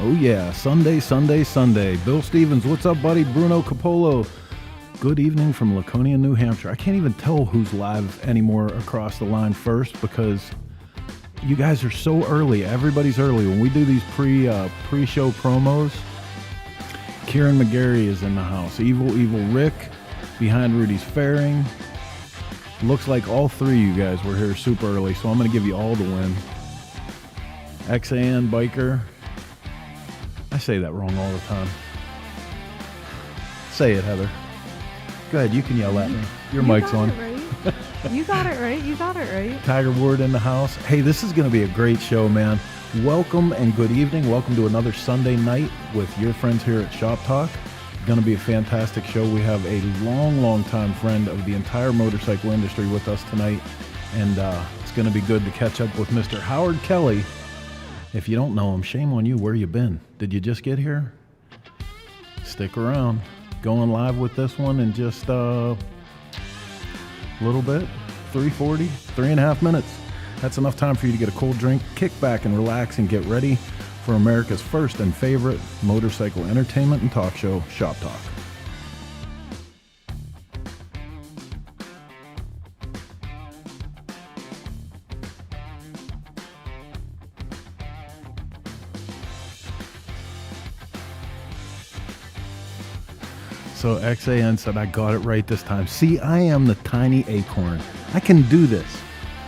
Oh yeah, Sunday, Sunday, Sunday. Bill Stevens, what's up, buddy? Bruno Capolo. Good evening from Laconia, New Hampshire. I can't even tell who's live anymore across the line first because you guys are so early. Everybody's early. When we do these pre-show promos, Kieran McGarry is in the house. Evil Rick behind Rudy's Fairing. Looks like all three of you guys were here super early, so I'm going to give you all the win. XAN Biker. I say that wrong all the time. Say it, Heather. Go ahead, you can yell at me. Your mic's on. You got it right. You got it right. Tiger Ward in the house. Hey, this is going to be a great show, man. Welcome and good evening. Welcome to another Sunday night with your friends here at ShopTalk. Going to be a fantastic show. We have a long time friend of the entire motorcycle industry with us tonight, and it's going to be good to catch up with Mr. Howard Kelly. If you don't know him, shame on you. Where you been? Did you just get here? Stick around. Going live with this one in just a little bit. 3:40, 3.5 minutes. That's enough time for you to get a cold drink, kick back and relax, and get ready for America's first and favorite motorcycle entertainment and talk show, Shop Talk. So XAN said, I got it right this time. See, I am the tiny acorn. I can do this.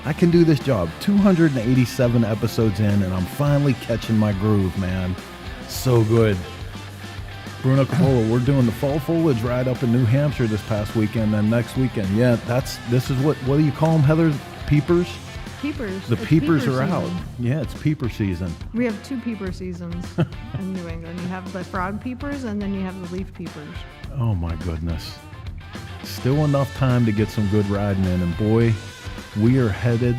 I can do this job. 287 episodes in, and I'm finally catching my groove, man. So good. Bruno Capola, we're doing the fall foliage ride up in New Hampshire this past weekend, then next weekend. Yeah, this is what do you call them, Heather? Peepers? Peepers. The peepers are out. Yeah, it's peeper season. We have two peeper seasons in New England. You have the frog peepers, and then you have the leaf peepers. Oh my goodness. Still enough time to get some good riding in, and boy, we are headed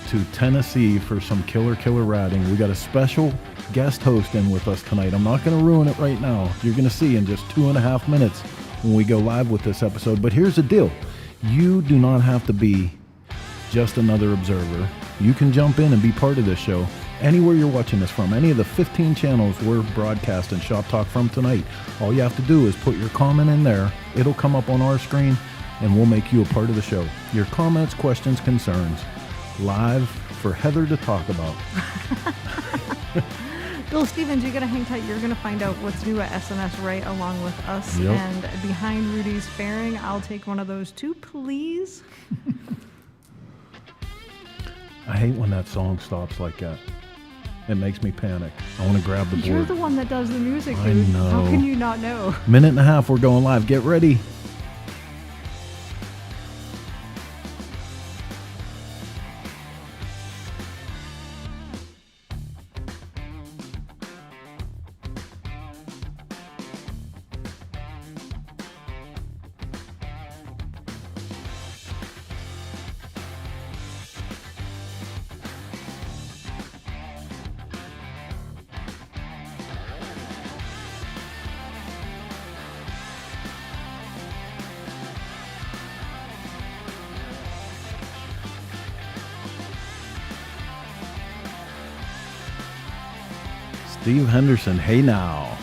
to Tennessee for some killer riding. We got a special guest host in with us tonight. I'm not going to ruin it right now. You're going to see in just 2.5 minutes when we go live with this episode. But here's the deal. You do not have to be just another observer. You can jump in and be part of this show anywhere you're watching this from. Any of the 15 channels we're broadcasting Shop Talk from tonight. All you have to do is put your comment in there. It'll come up on our screen, and we'll make you a part of the show. Your comments, questions, concerns, live for Heather to talk about. Bill Stevens, you got to hang tight. You're going to find out what's new at S&S right along with us. Yep. And behind Rudy's Fairing, I'll take one of those too, please. I hate when that song stops like that. It makes me panic. I want to grab the board. You're the one that does the music, dude. I know. How can you not know? Minute and a half, we're going live. Get ready. Steve Henderson, hey now.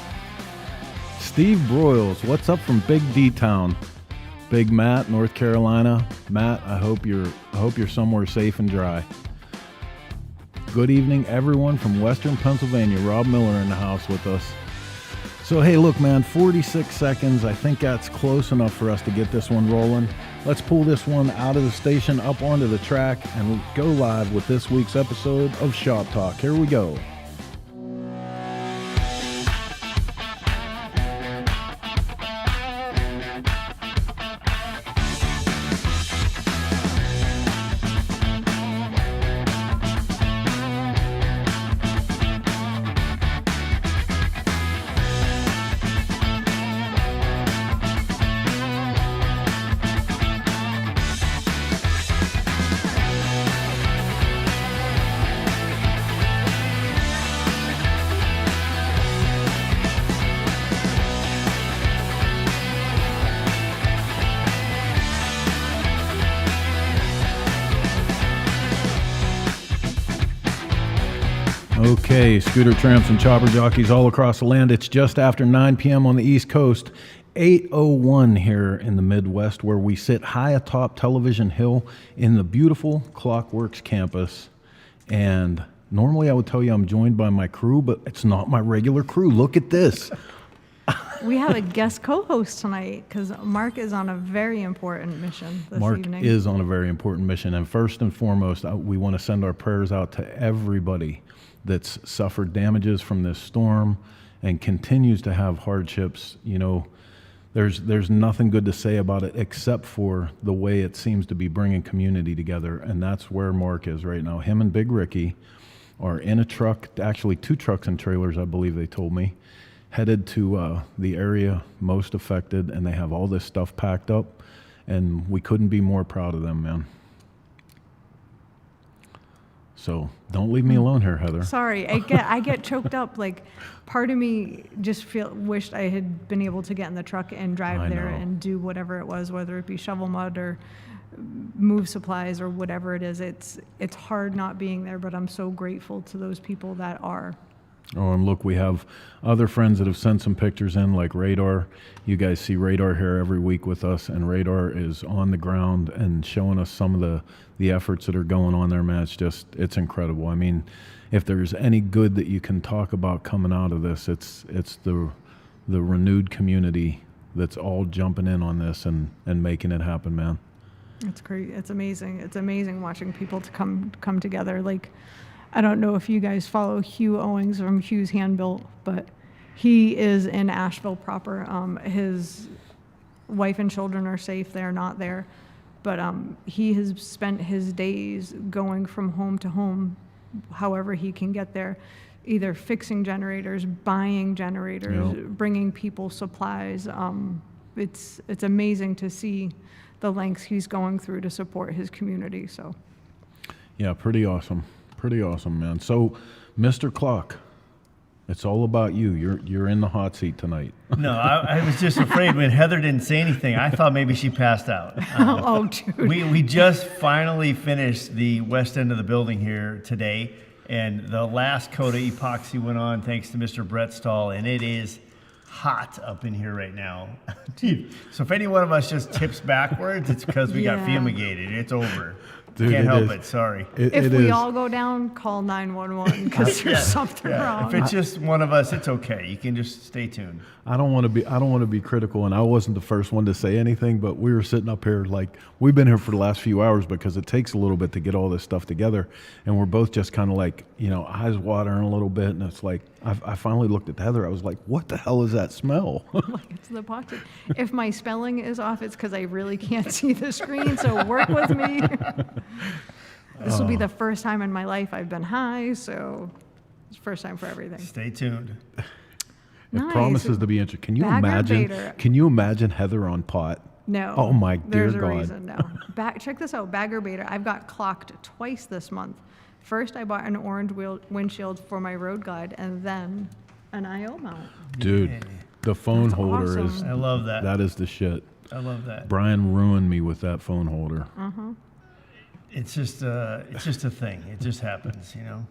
Steve Broyles, what's up from Big D Town? Big Matt, North Carolina. Matt, I hope you're somewhere safe and dry. Good evening, everyone from Western Pennsylvania. Rob Miller in the house with us. So hey, look, man, 46 seconds. I think that's close enough for us to get this one rolling. Let's pull this one out of the station, up onto the track, and go live with this week's episode of Shop Talk. Here we go. Okay, scooter tramps and chopper jockeys all across the land. It's just after 9 p.m. on the East Coast, 8:01 here in the Midwest, where we sit high atop Television Hill in the beautiful Clockworks campus. And normally I would tell you I'm joined by my crew, but it's not my regular crew. Look at this. We have a guest co-host tonight because Mark is on a very important mission this Mark evening. is on a very important mission. And first and foremost, we want to send our prayers out to everybody that's suffered damages from this storm and continues to have hardships. You know, there's nothing good to say about it except for the way it seems to be bringing community together. And that's where Mark is right now. Him and Big Ricky are in a truck, actually 2 trucks and trailers, I believe they told me, headed to the area most affected, and they have all this stuff packed up, and we couldn't be more proud of them, man. So don't leave me alone here, Heather. Sorry, I get choked up. Like, part of me just wished I had been able to get in the truck and drive I there know. and do whatever it was, whether it be shovel mud or move supplies or whatever it is. It's hard not being there, but I'm so grateful to those people that are. Oh, and look, we have other friends that have sent some pictures in, like Radar. You guys see Radar here every week with us, and Radar is on the ground and showing us some of the efforts that are going on there, man. It's incredible. I mean, if there's any good that you can talk about coming out of this, it's the renewed community that's all jumping in on this and making it happen, man. It's great. It's amazing. It's amazing watching people to come together. Like, I don't know if you guys follow Hugh Owings from Hugh's Hand Built, but he is in Asheville proper. His wife and children are safe. They're not there. But he has spent his days going from home to home, however he can get there, either fixing generators, buying generators, bringing people supplies. It's amazing to see the lengths he's going through to support his community. So, Yeah, pretty awesome. Pretty awesome, man. So, Mr. Clock, it's all about you. You're in the hot seat tonight. No, I was just afraid when Heather didn't say anything. I thought maybe she passed out. oh, dude. We just finally finished the west end of the building here today, and the last coat of epoxy went on thanks to Mr. Brett Stahl, and it is hot up in here right now. Dude, so if any one of us just tips backwards, it's because we got fumigated. It's over. Dude, Can't help is. it. Sorry. If we all go down, call 911 because there's something wrong. If it's just one of us, it's okay. You can just stay tuned. I don't want to be critical, and I wasn't the first one to say anything, but we were sitting up here like we've been here for the last few hours because it takes a little bit to get all this stuff together, and we're both just kind of like, you know, eyes watering a little bit, and it's like I finally looked at Heather. I was like, what the hell is that smell? Like, it's the epoxy. If my spelling is off, it's because I really can't see the screen, so work with me. This will be the first time in my life I've been high, so it's first time for everything. Stay tuned. It Nice. promises to be interesting. Can you Bagger imagine? Bader. Can you imagine Heather on pot? No. Oh my dear There's a God. reason, no. Check this out, Bagger Bader. I've got clocked twice this month. First, I bought an orange windshield for my road glide, and then an I/O mount. Dude, the phone That's holder is awesome. I love that. that is the shit. I love that. Brian ruined me with that phone holder. It's just a thing. It just happens, you know.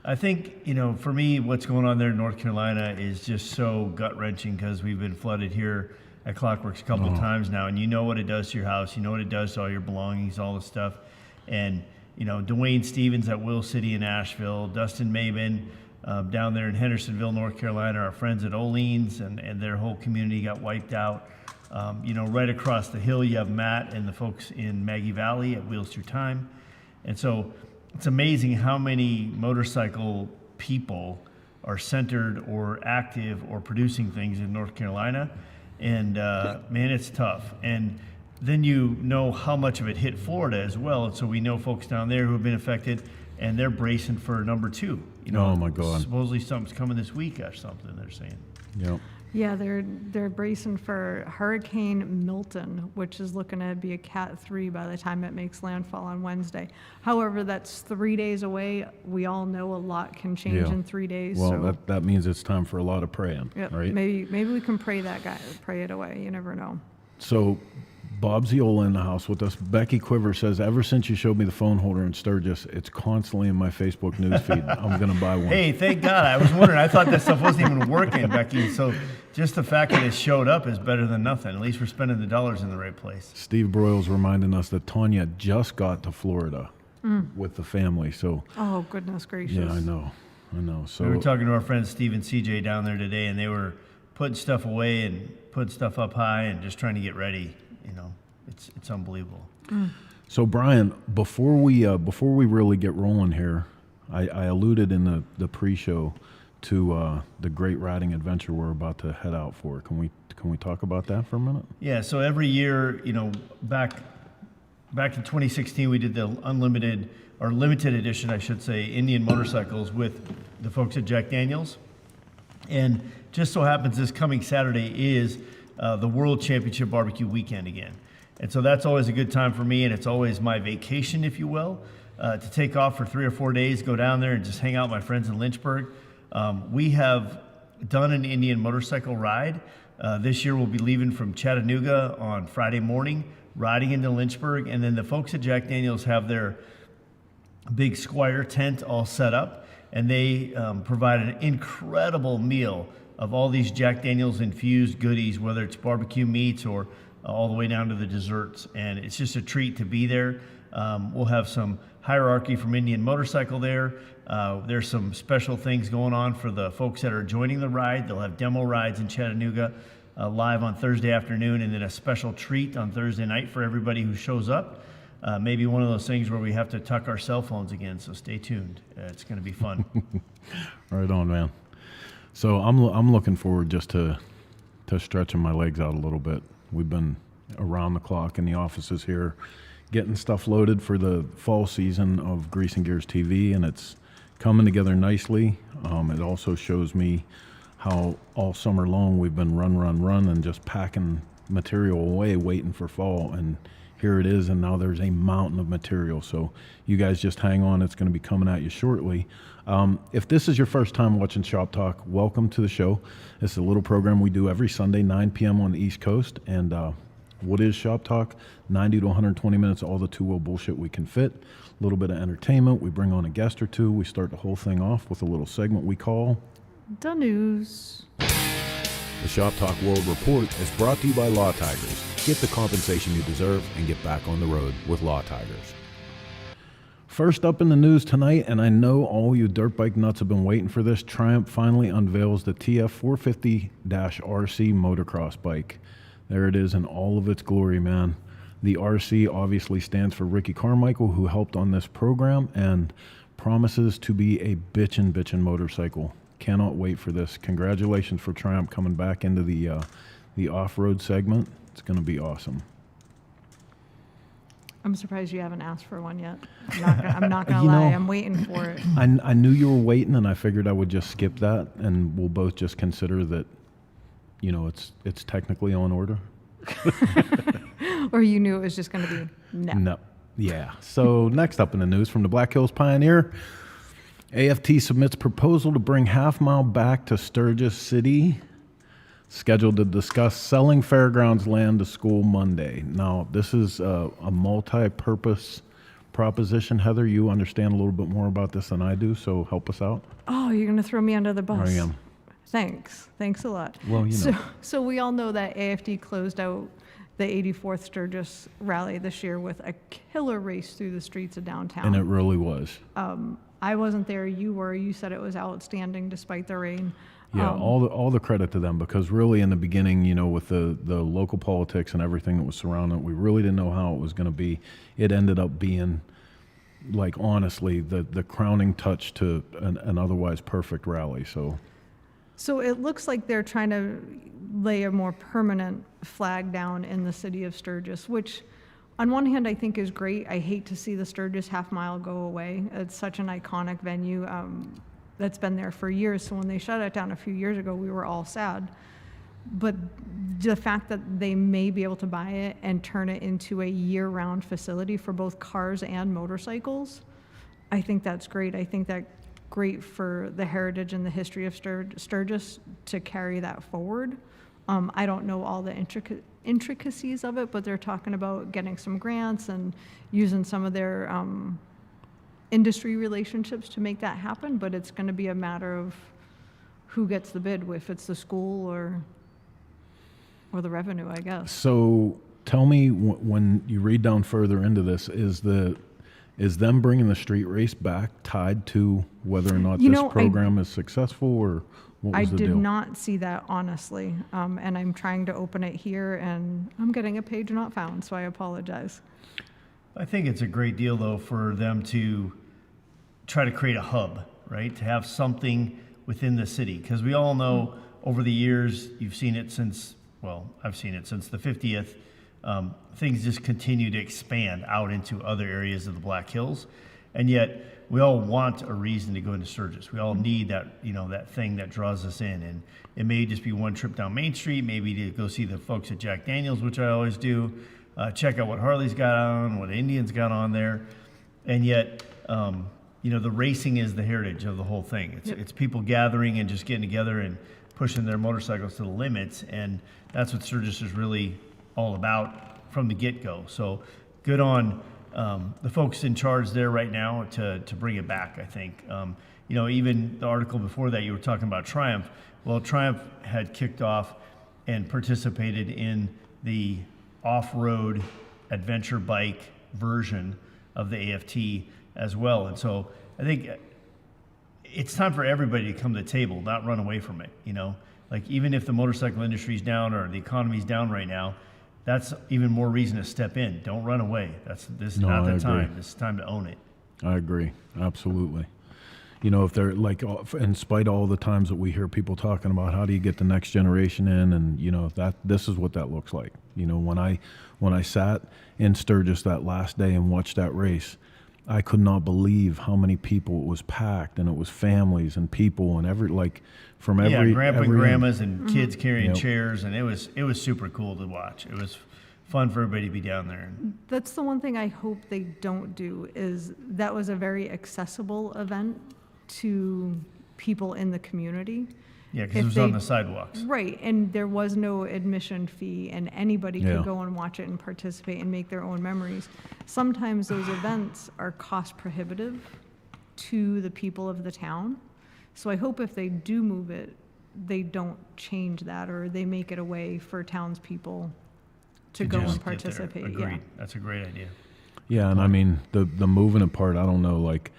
I think, you know, for me, what's going on there in North Carolina is just so gut-wrenching because we've been flooded here at Clockworks a couple of times now, and you know what it does to your house. You know what it does to all your belongings, all the stuff. And, you know, Dwayne Stevens at Will City in Asheville, Dustin Maben down there in Hendersonville, North Carolina, our friends at Olean's and their whole community got wiped out. You know, right across the hill, you have Matt and the folks in Maggie Valley at Wheels Through Time. And so it's amazing how many motorcycle people are centered or active or producing things in North Carolina. And man, it's tough. And then you know how much of it hit Florida as well. And so we know folks down there who have been affected, and they're bracing for number 2. You know, Oh, my God. Supposedly something's coming this week or something, they're saying. Yep. Yeah, they're bracing for Hurricane Milton, which is looking to be a Cat 3 by the time it makes landfall on Wednesday. However, that's 3 days away. We all know a lot can change Yeah. in 3 days. Well, so that means it's time for a lot of praying, yep, right? maybe we can pray it away. You never know. So Bob Ziola in the house with us. Becky Quiver says, ever since you showed me the phone holder in Sturgis, it's constantly in my Facebook newsfeed. I'm going to buy one. Hey, thank God. I was wondering. I thought that stuff wasn't even working, Becky. So just the fact that it showed up is better than nothing. At least we're spending the dollars in the right place. Steve Broyles reminding us that Tanya just got to Florida with the family. So, Oh, goodness gracious. yeah, I know. So We were talking to our friends Steve and CJ down there today, and they were putting stuff away and putting stuff up high and just trying to get ready. You know, it's unbelievable. So Brian, before we really get rolling here, I alluded in the pre-show to the great riding adventure we're about to head out for. Can we talk about that for a minute? Yeah. So every year, you know, back in 2016, we did the unlimited or limited edition, I should say, Indian motorcycles with the folks at Jack Daniels, and just so happens this coming Saturday is the World Championship Barbecue Weekend again. And so that's always a good time for me, and it's always my vacation, if you will, to take off for 3 or 4 days, go down there and just hang out with my friends in Lynchburg. We have done an Indian motorcycle ride. This year we'll be leaving from Chattanooga on Friday morning, riding into Lynchburg, and then the folks at Jack Daniels have their big Squire tent all set up, and they provide an incredible meal of all these Jack Daniels infused goodies, whether it's barbecue meats or all the way down to the desserts. And it's just a treat to be there. We'll have some hierarchy from Indian Motorcycle there. There's some special things going on for the folks that are joining the ride. They'll have demo rides in Chattanooga live on Thursday afternoon, and then a special treat on Thursday night for everybody who shows up. Maybe one of those things where we have to tuck our cell phones again, so stay tuned. It's going to be fun. Right on, man. So I'm looking forward just to stretching my legs out a little bit. We've been around the clock in the offices here, getting stuff loaded for the fall season of Grease and Gears TV, and it's coming together nicely. It also shows me how all summer long we've been run, and just packing material away, waiting for fall, and here it is, and now there's a mountain of material. So you guys just hang on. It's going to be coming at you shortly. If this is your first time watching Shop Talk, welcome to the show. It's a little program we do every Sunday, 9 p.m. on the East Coast. And what is Shop Talk? 90 to 120 minutes, all the two-wheel bullshit we can fit. A little bit of entertainment. We bring on a guest or two. We start the whole thing off with a little segment we call The News. The Shop Talk World Report is brought to you by Law Tigers. Get the compensation you deserve and get back on the road with Law Tigers. First up in the news tonight, and I know all you dirt bike nuts have been waiting for this, Triumph finally unveils the TF450-RC motocross bike. There it is in all of its glory, man. The RC obviously stands for Ricky Carmichael, who helped on this program, and promises to be a bitchin' motorcycle. Cannot wait for this. Congratulations for Triumph coming back into the off-road segment. It's going to be awesome. I'm surprised you haven't asked for one yet. I'm not gonna lie. I'm waiting for it. I knew you were waiting, and I figured I would just skip that, and we'll both just consider that, you know, it's technically on order. Or you knew it was just going to be no. Yeah. So next up in the news from the Black Hills Pioneer, AFT submits proposal to bring Half Mile back to Sturgis City, scheduled to discuss selling fairgrounds land to school Monday. Now, this is a multi-purpose proposition. Heather, you understand a little bit more about this than I do, so help us out. Oh, you're going to throw me under the bus. I am. Thanks a lot. Well, you know. So we all know that AFD closed out the 84th Sturgis Rally this year with a killer race through the streets of downtown. And it really was. I wasn't there. You were. You said it was outstanding despite the rain. Yeah, all the credit to them, because really in the beginning, you know, with the local politics and everything that was surrounding it, we really didn't know how it was going to be. It ended up being, like, honestly, the crowning touch to an otherwise perfect rally. So it looks like they're trying to lay a more permanent flag down in the city of Sturgis, which on one hand I think is great. I hate to see the Sturgis Half Mile go away. It's such an iconic venue. That's been there for years. So when they shut it down a few years ago, we were all sad. But the fact that they may be able to buy it and turn it into a year-round facility for both cars and motorcycles, I think that's great. I think that's great for the heritage and the history of Sturgis to carry that forward. I don't know all the intricacies of it, but they're talking about getting some grants and using some of their industry relationships to make that happen. But it's going to be a matter of who gets the bid, if it's the school or the revenue, I guess. So tell me, when you read down further into this, is them bringing the street race back tied to whether or not this program is successful, or what was the deal? I did not see that, honestly, and I'm trying to open it here, and I'm getting a page not found, so I apologize. I think it's a great deal, though, for them to try to create a hub, right? To have something within the city, because we all know over the years, you've seen it since, well, I've seen it since the 50th, things just continue to expand out into other areas of the Black Hills. And yet we all want a reason to go into Sturgis. We all need that, that thing that draws us in. And it may just be one trip down Main Street, maybe to go see the folks at Jack Daniels, which I always do, check out what Harley's got on, what Indian's got on there. And yet, the racing is the heritage of the whole thing. It's people gathering and just getting together and pushing their motorcycles to the limits. And that's what Sturgis is really all about from the get-go. So good on the folks in charge there right now to bring it back, I think. Even the article before that, you were talking about Triumph. Well, Triumph had kicked off and participated in the off-road adventure bike version of the AFT as well. And so I think it's time for everybody to come to the table, not run away from it. Like, even if the motorcycle industry's down or the economy's down right now, that's even more reason to step in. Don't run away. This is not the time. This is time to own it. I agree. Absolutely. If they're like, in spite of all the times that we hear people talking about how do you get the next generation in, and this is what that looks like. When I sat in Sturgis that last day and watched that race, I could not believe how many people it was packed, and it was families and people and grandpa and grandmas and kids carrying chairs, and it was super cool to watch. It was fun for everybody to be down there. That's the one thing I hope they don't do, is that was a very accessible event to people in the community. Yeah, because it was on the sidewalks. Right, and there was no admission fee, and anybody could go and watch it and participate and make their own memories. Sometimes those events are cost prohibitive to the people of the town. So I hope if they do move it, they don't change that, or they make it a way for townspeople to go and participate. Agreed. Yeah, that's a great idea. Yeah, and I mean the moving it part, I don't know, like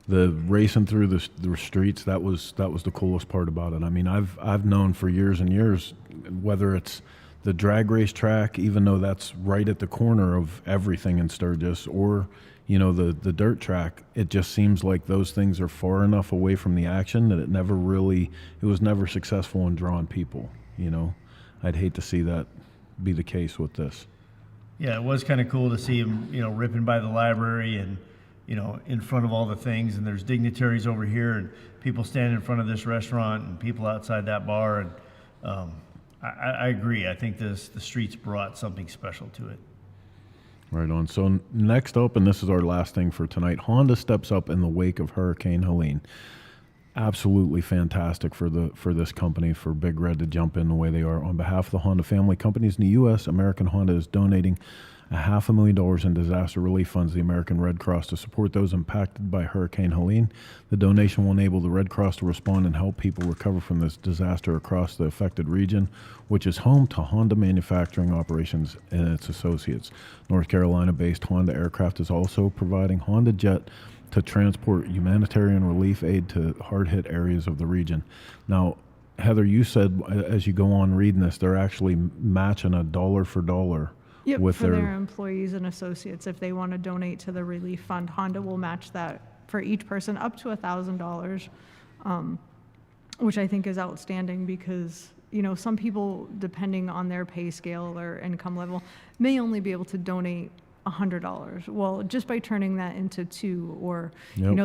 the racing through the streets, that was the coolest part about it. I mean, I've known for years and years, whether it's the drag race track, even though that's right at the corner of everything in Sturgis, or the dirt track, it just seems like those things are far enough away from the action that it was never successful in drawing people. I'd hate to see that be the case with this. Yeah, it was kind of cool to see him, ripping by the library and in front of all the things, and there's dignitaries over here and people standing in front of this restaurant and people outside that bar. And I agree. I think the streets brought something special to it. Right on. So next up, and this is our last thing for tonight, Honda steps up in the wake of Hurricane Helene. Absolutely fantastic for this company, for Big Red to jump in the way they are. On behalf of the Honda family companies in the U.S., American Honda is donating $500,000 in disaster relief funds to the American Red Cross to support those impacted by Hurricane Helene. The donation will enable the Red Cross to respond and help people recover from this disaster across the affected region, which is home to Honda manufacturing operations and its associates. North Carolina-based Honda Aircraft is also providing Honda Jet to transport humanitarian relief aid to hard-hit areas of the region. Now, Heather, you said as you go on reading this, they're actually matching a dollar for dollar. Yep, for their employees and associates. If they want to donate to the relief fund, Honda will match that for each person up to $1,000, which I think is outstanding because, some people, depending on their pay scale or income level, may only be able to donate $100. Well, just by turning that into $2, or,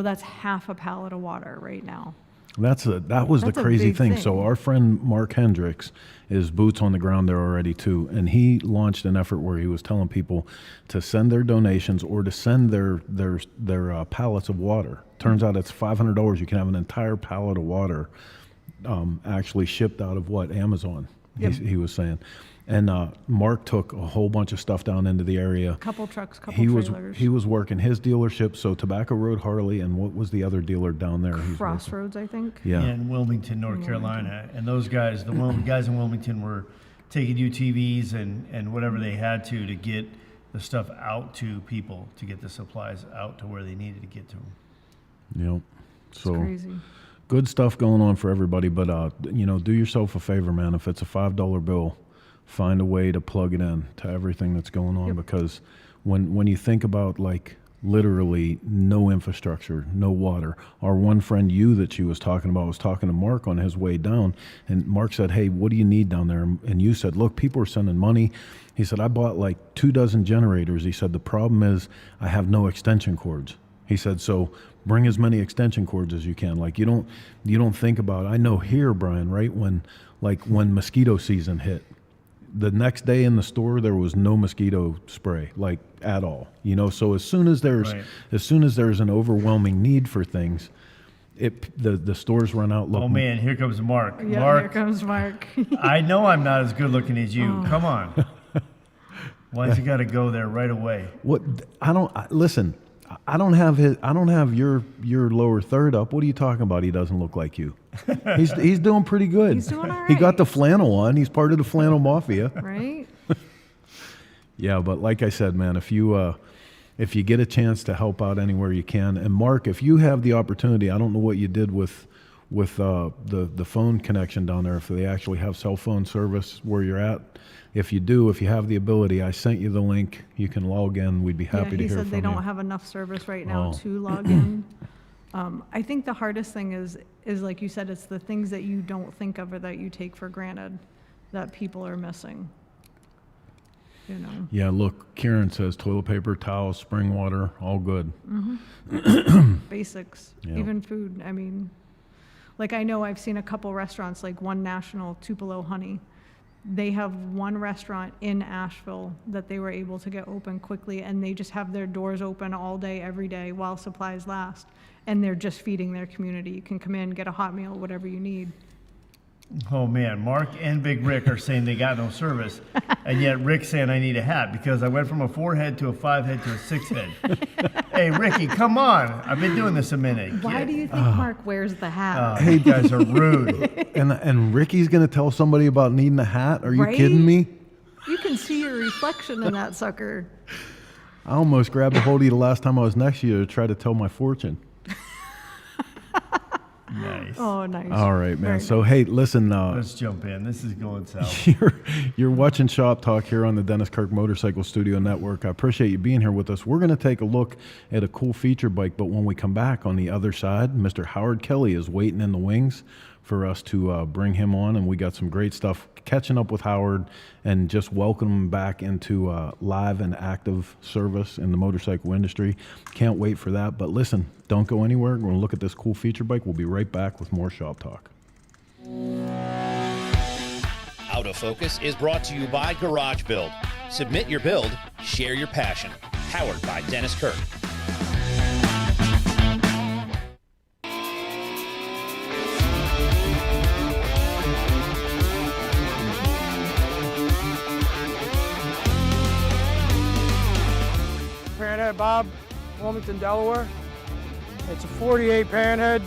that's half a pallet of water right now. That was the crazy thing. So our friend Mark Hendricks is boots on the ground there already too, and he launched an effort where he was telling people to send their donations or to send their pallets of water. Turns out it's $500. You can have an entire pallet of water actually shipped out of Amazon. Yep. He was saying. And Mark took a whole bunch of stuff down into the area. Couple trucks, couple trailers. He was working his dealership, so Tobacco Road Harley, and what was the other dealer down there? Crossroads, I think. Yeah. In Wilmington, North Carolina. And those guys, guys in Wilmington were taking UTVs and whatever they had to get the stuff out to people, to get the supplies out to where they needed to get to them. Yep. So It's crazy. good stuff going on for everybody, but do yourself a favor, man. If it's a $5 bill, find a way to plug it in to everything that's going on, because when you think about like literally no infrastructure, no water. Our one friend that she was talking about was talking to Mark on his way down, and Mark said, "Hey, what do you need down there?" And you said, "Look, people are sending money." He said, "I bought like 24 generators." He said, "The problem is I have no extension cords." He said, "So bring as many extension cords as you can." Like you don't think about it. I know here, Brian, right? When mosquito season hit, the next day in the store there was no mosquito spray, like at all. So as soon as there's an overwhelming need for things, the stores run out. Oh man, here comes Mark. Yeah, Mark, here comes Mark. I know I'm not as good looking as you. Come on. Why's he got to go there right away? What? Listen. I don't have your lower third up. What are you talking about? He doesn't look like you. He's doing pretty good. He's doing all right. He got the flannel on. He's part of the flannel mafia. Right? Yeah, but like I said, man, if you get a chance to help out anywhere you can, and Mark, if you have the opportunity, I don't know what you did with the phone connection down there, if they actually have cell phone service where you're at. If you do, if you have the ability, I sent you the link. You can log in. We'd be happy to hear from you. He said they don't have enough service right now to log in. I think the hardest thing is like you said, it's the things that you don't think of or that you take for granted that people are missing. Yeah, look, Kieran says toilet paper, towels, spring water, all good. Basics, Yeah. even food. I mean, like I know I've seen a couple restaurants, like One National, Tupelo Honey. They have one restaurant in Asheville that they were able to get open quickly, and they just have their doors open all day, every day while supplies last. And they're just feeding their community. You can come in, get a hot meal, whatever you need. Oh man, Mark and Big Rick are saying they got no service, and yet Rick's saying I need a hat because I went from a 4-head to a 5-head to a 6-head. Hey Ricky, come on! I've been doing this a minute. Why do you think Mark wears the hat? Hey, You guys are rude. And Ricky's gonna tell somebody about needing a hat? Are you Right? kidding me? You can see your reflection in that sucker. I almost grabbed a hold of you the last time I was next to you to try to tell my fortune. Nice. Oh, nice. All right, man. Very So, hey, listen, Let's jump in. This is going south. you're watching Shop Talk here on the Dennis Kirk Motorcycle Studio Network. I appreciate you being here with us. We're going to take a look at a cool feature bike, but when we come back on the other side, Mr. Howard Kelly is waiting in the wings for us to bring him on, and we got some great stuff catching up with Howard and just welcome him back into live and active service in the motorcycle industry. Can't wait for that. But listen, don't go anywhere. We're going to look at this cool feature bike. We'll be right back with more Shop Talk. Out of Focus is brought to you by Garage Build. Submit your build, share your passion. Powered by Dennis Kirk. Panhead Bob, Wilmington, Delaware. It's a 48 panhead.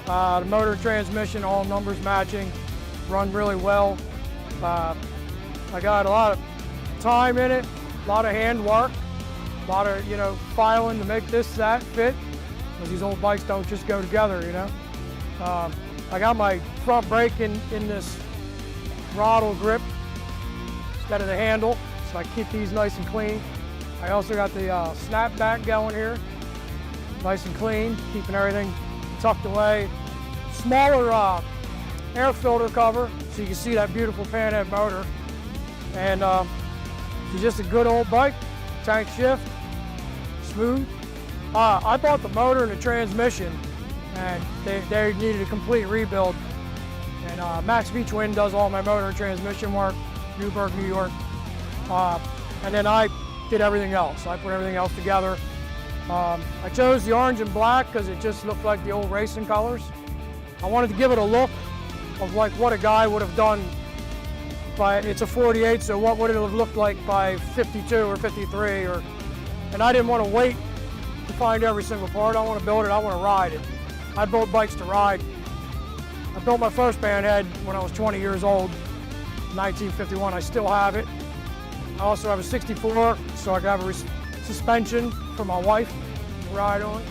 The motor, transmission, all numbers matching, run really well. I got a lot of time in it, a lot of hand work, a lot of filing to make this that fit. Because these old bikes don't just go together, I got my front brake in this throttle grip instead of the handle, so I keep these nice and clean. I also got the snapback going here, nice and clean, keeping everything tucked away. Smaller air filter cover, so you can see that beautiful panhead motor. And it's just a good old bike, tank shift, smooth. I bought the motor and the transmission, and they needed a complete rebuild. And Max V Twin does all my motor and transmission work, Newburgh, New York. And then I did everything else. I put everything else together. I chose the orange and black because it just looked like the old racing colors. I wanted to give it a look of like what a guy would have done it's a 48, so what would it have looked like by 52 or 53? And I didn't want to wait to find every single part. I want to build it, I want to ride it. I build bikes to ride. I built my first band head when I was 20 years old, 1951. I still have it. I also have a 64, so I can have a suspension for my wife to ride on.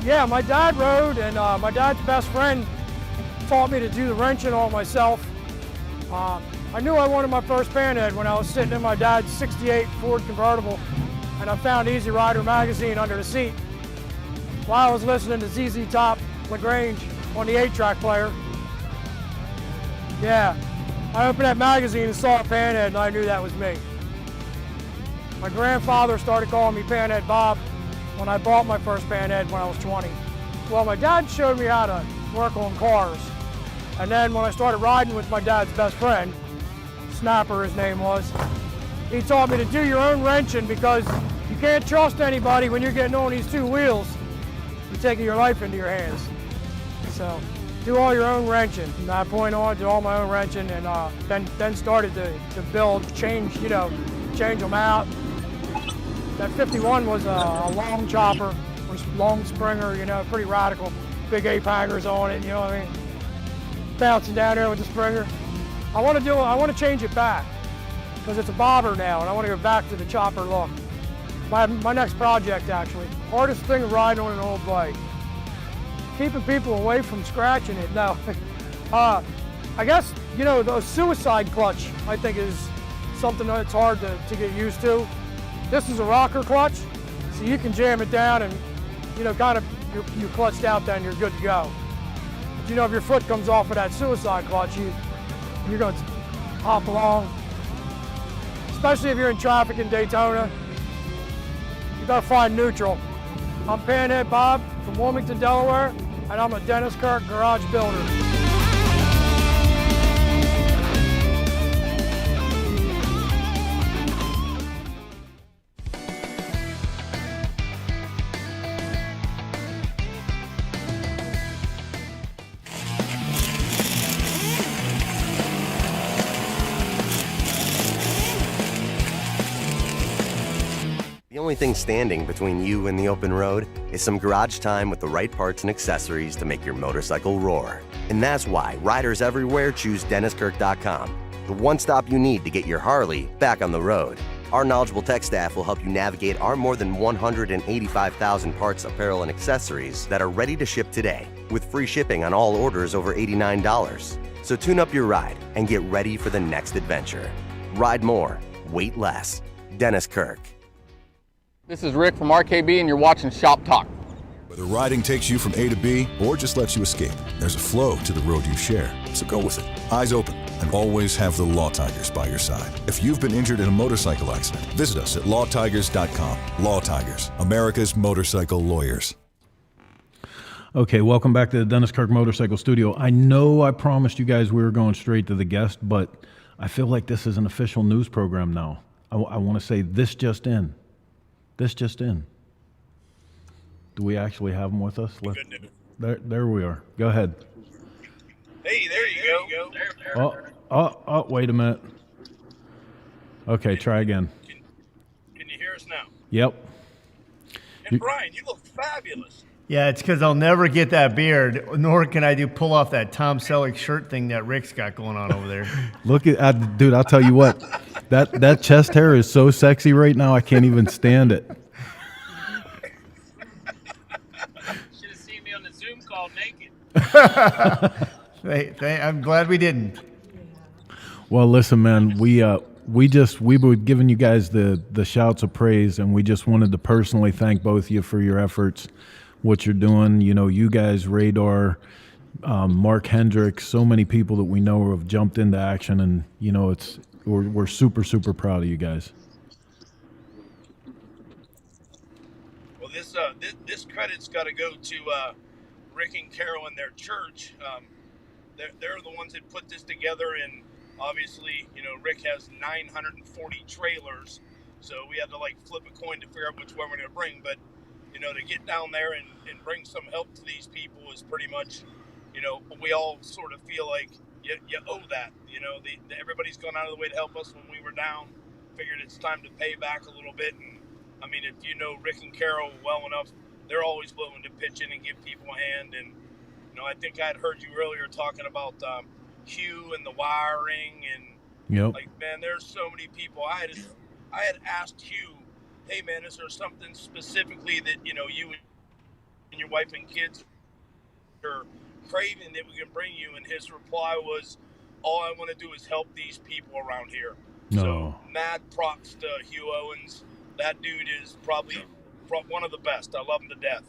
Yeah, my dad rode, and my dad's best friend taught me to do the wrenching all myself. I knew I wanted my first band head when I was sitting in my dad's 68 Ford convertible, and I found Easy Rider magazine under the seat while I was listening to ZZ Top, LaGrange on the 8-track player. Yeah, I opened that magazine and saw a panhead, and I knew that was me. My grandfather started calling me Panhead Bob when I bought my first panhead when I was 20. Well, my dad showed me how to work on cars. And then when I started riding with my dad's best friend, Snapper his name was, he taught me to do your own wrenching because you can't trust anybody when you're getting on these two wheels. You're taking your life into your hands. So do all your own wrenching. From that point on, did all my own wrenching, and then started to build, change them out. That 51 was a long chopper, was long springer, pretty radical. Big ape hangers on it, you know what I mean? Bouncing down there with the springer. I want to change it back because it's a bobber now, and I want to go back to the chopper look. My next project, actually. Hardest thing of riding on an old bike. Keeping people away from scratching it. No. I guess, the suicide clutch, I think, is something that's hard to get used to. This is a rocker clutch, so you can jam it down and, kind of, you're clutched out then, you're good to go. But, if your foot comes off of that suicide clutch, you're going to hop along. Especially if you're in traffic in Daytona, you got to find neutral. I'm Panhead Bob from Wilmington, Delaware, and I'm a Dennis Kirk garage builder. The only thing standing between you and the open road is some garage time with the right parts and accessories to make your motorcycle roar. And that's why riders everywhere choose DennisKirk.com, the one stop you need to get your Harley back on the road. Our knowledgeable tech staff will help you navigate our more than 185,000 parts, apparel, and accessories that are ready to ship today, with free shipping on all orders over $89. So tune up your ride and get ready for the next adventure. Ride more, wait less. Dennis Kirk. This is Rick from RKB, and you're watching ShopTalk. Whether riding takes you from A to B or just lets you escape, there's a flow to the road you share. So go with it. Eyes open, and always have the Law Tigers by your side. If you've been injured in a motorcycle accident, visit us at lawtigers.com. Law Tigers, America's motorcycle lawyers. Okay, welcome back to the Dennis Kirk Motorcycle Studio. I know I promised you guys we were going straight to the guest, but I feel like this is an official news program now. I want to say this just in. This just in. Do we actually have him with us? There we are. Go ahead. Hey, there you go. Oh, wait a minute. Okay, try again. Can you hear us now? Yep. And Brian, you look fabulous. Yeah, it's because I'll never get that beard, nor can I pull off that Tom Selleck shirt thing that Rick's got going on over there. Look at, dude, I'll tell you what, that chest hair is so sexy right now, I can't even stand it. Should have seen me on the Zoom call naked. I'm glad we didn't. Well, listen, man, we were giving you guys the shouts of praise, and we just wanted to personally thank both of you for your efforts, what you're doing. You guys, Radar, Mark Hendricks, so many people that we know have jumped into action, and we're super, super proud of you guys. Well, this credit's got to go to Rick and Carol and their church. They're the ones that put this together, and obviously, Rick has 940 trailers, so we had to flip a coin to figure out which one we're going to bring. But to get down there and bring some help to these people is pretty much, we all sort of feel like, you owe that. You know, everybody's gone out of the way to help us when we were down. Figured it's time to pay back a little bit. And I mean, if you know Rick and Carol well enough, they're always willing to pitch in and give people a hand. And you know, I think I had heard you earlier talking about Hugh and the wiring and like, man, there's so many people. I had asked Hugh, hey man, is there something specifically that you know you and your wife and kids are craving that we can bring you? And his reply was, all I want to do is help these people around here. No. So mad props to Hugh Owens. That dude is probably one of the best. I love him to death.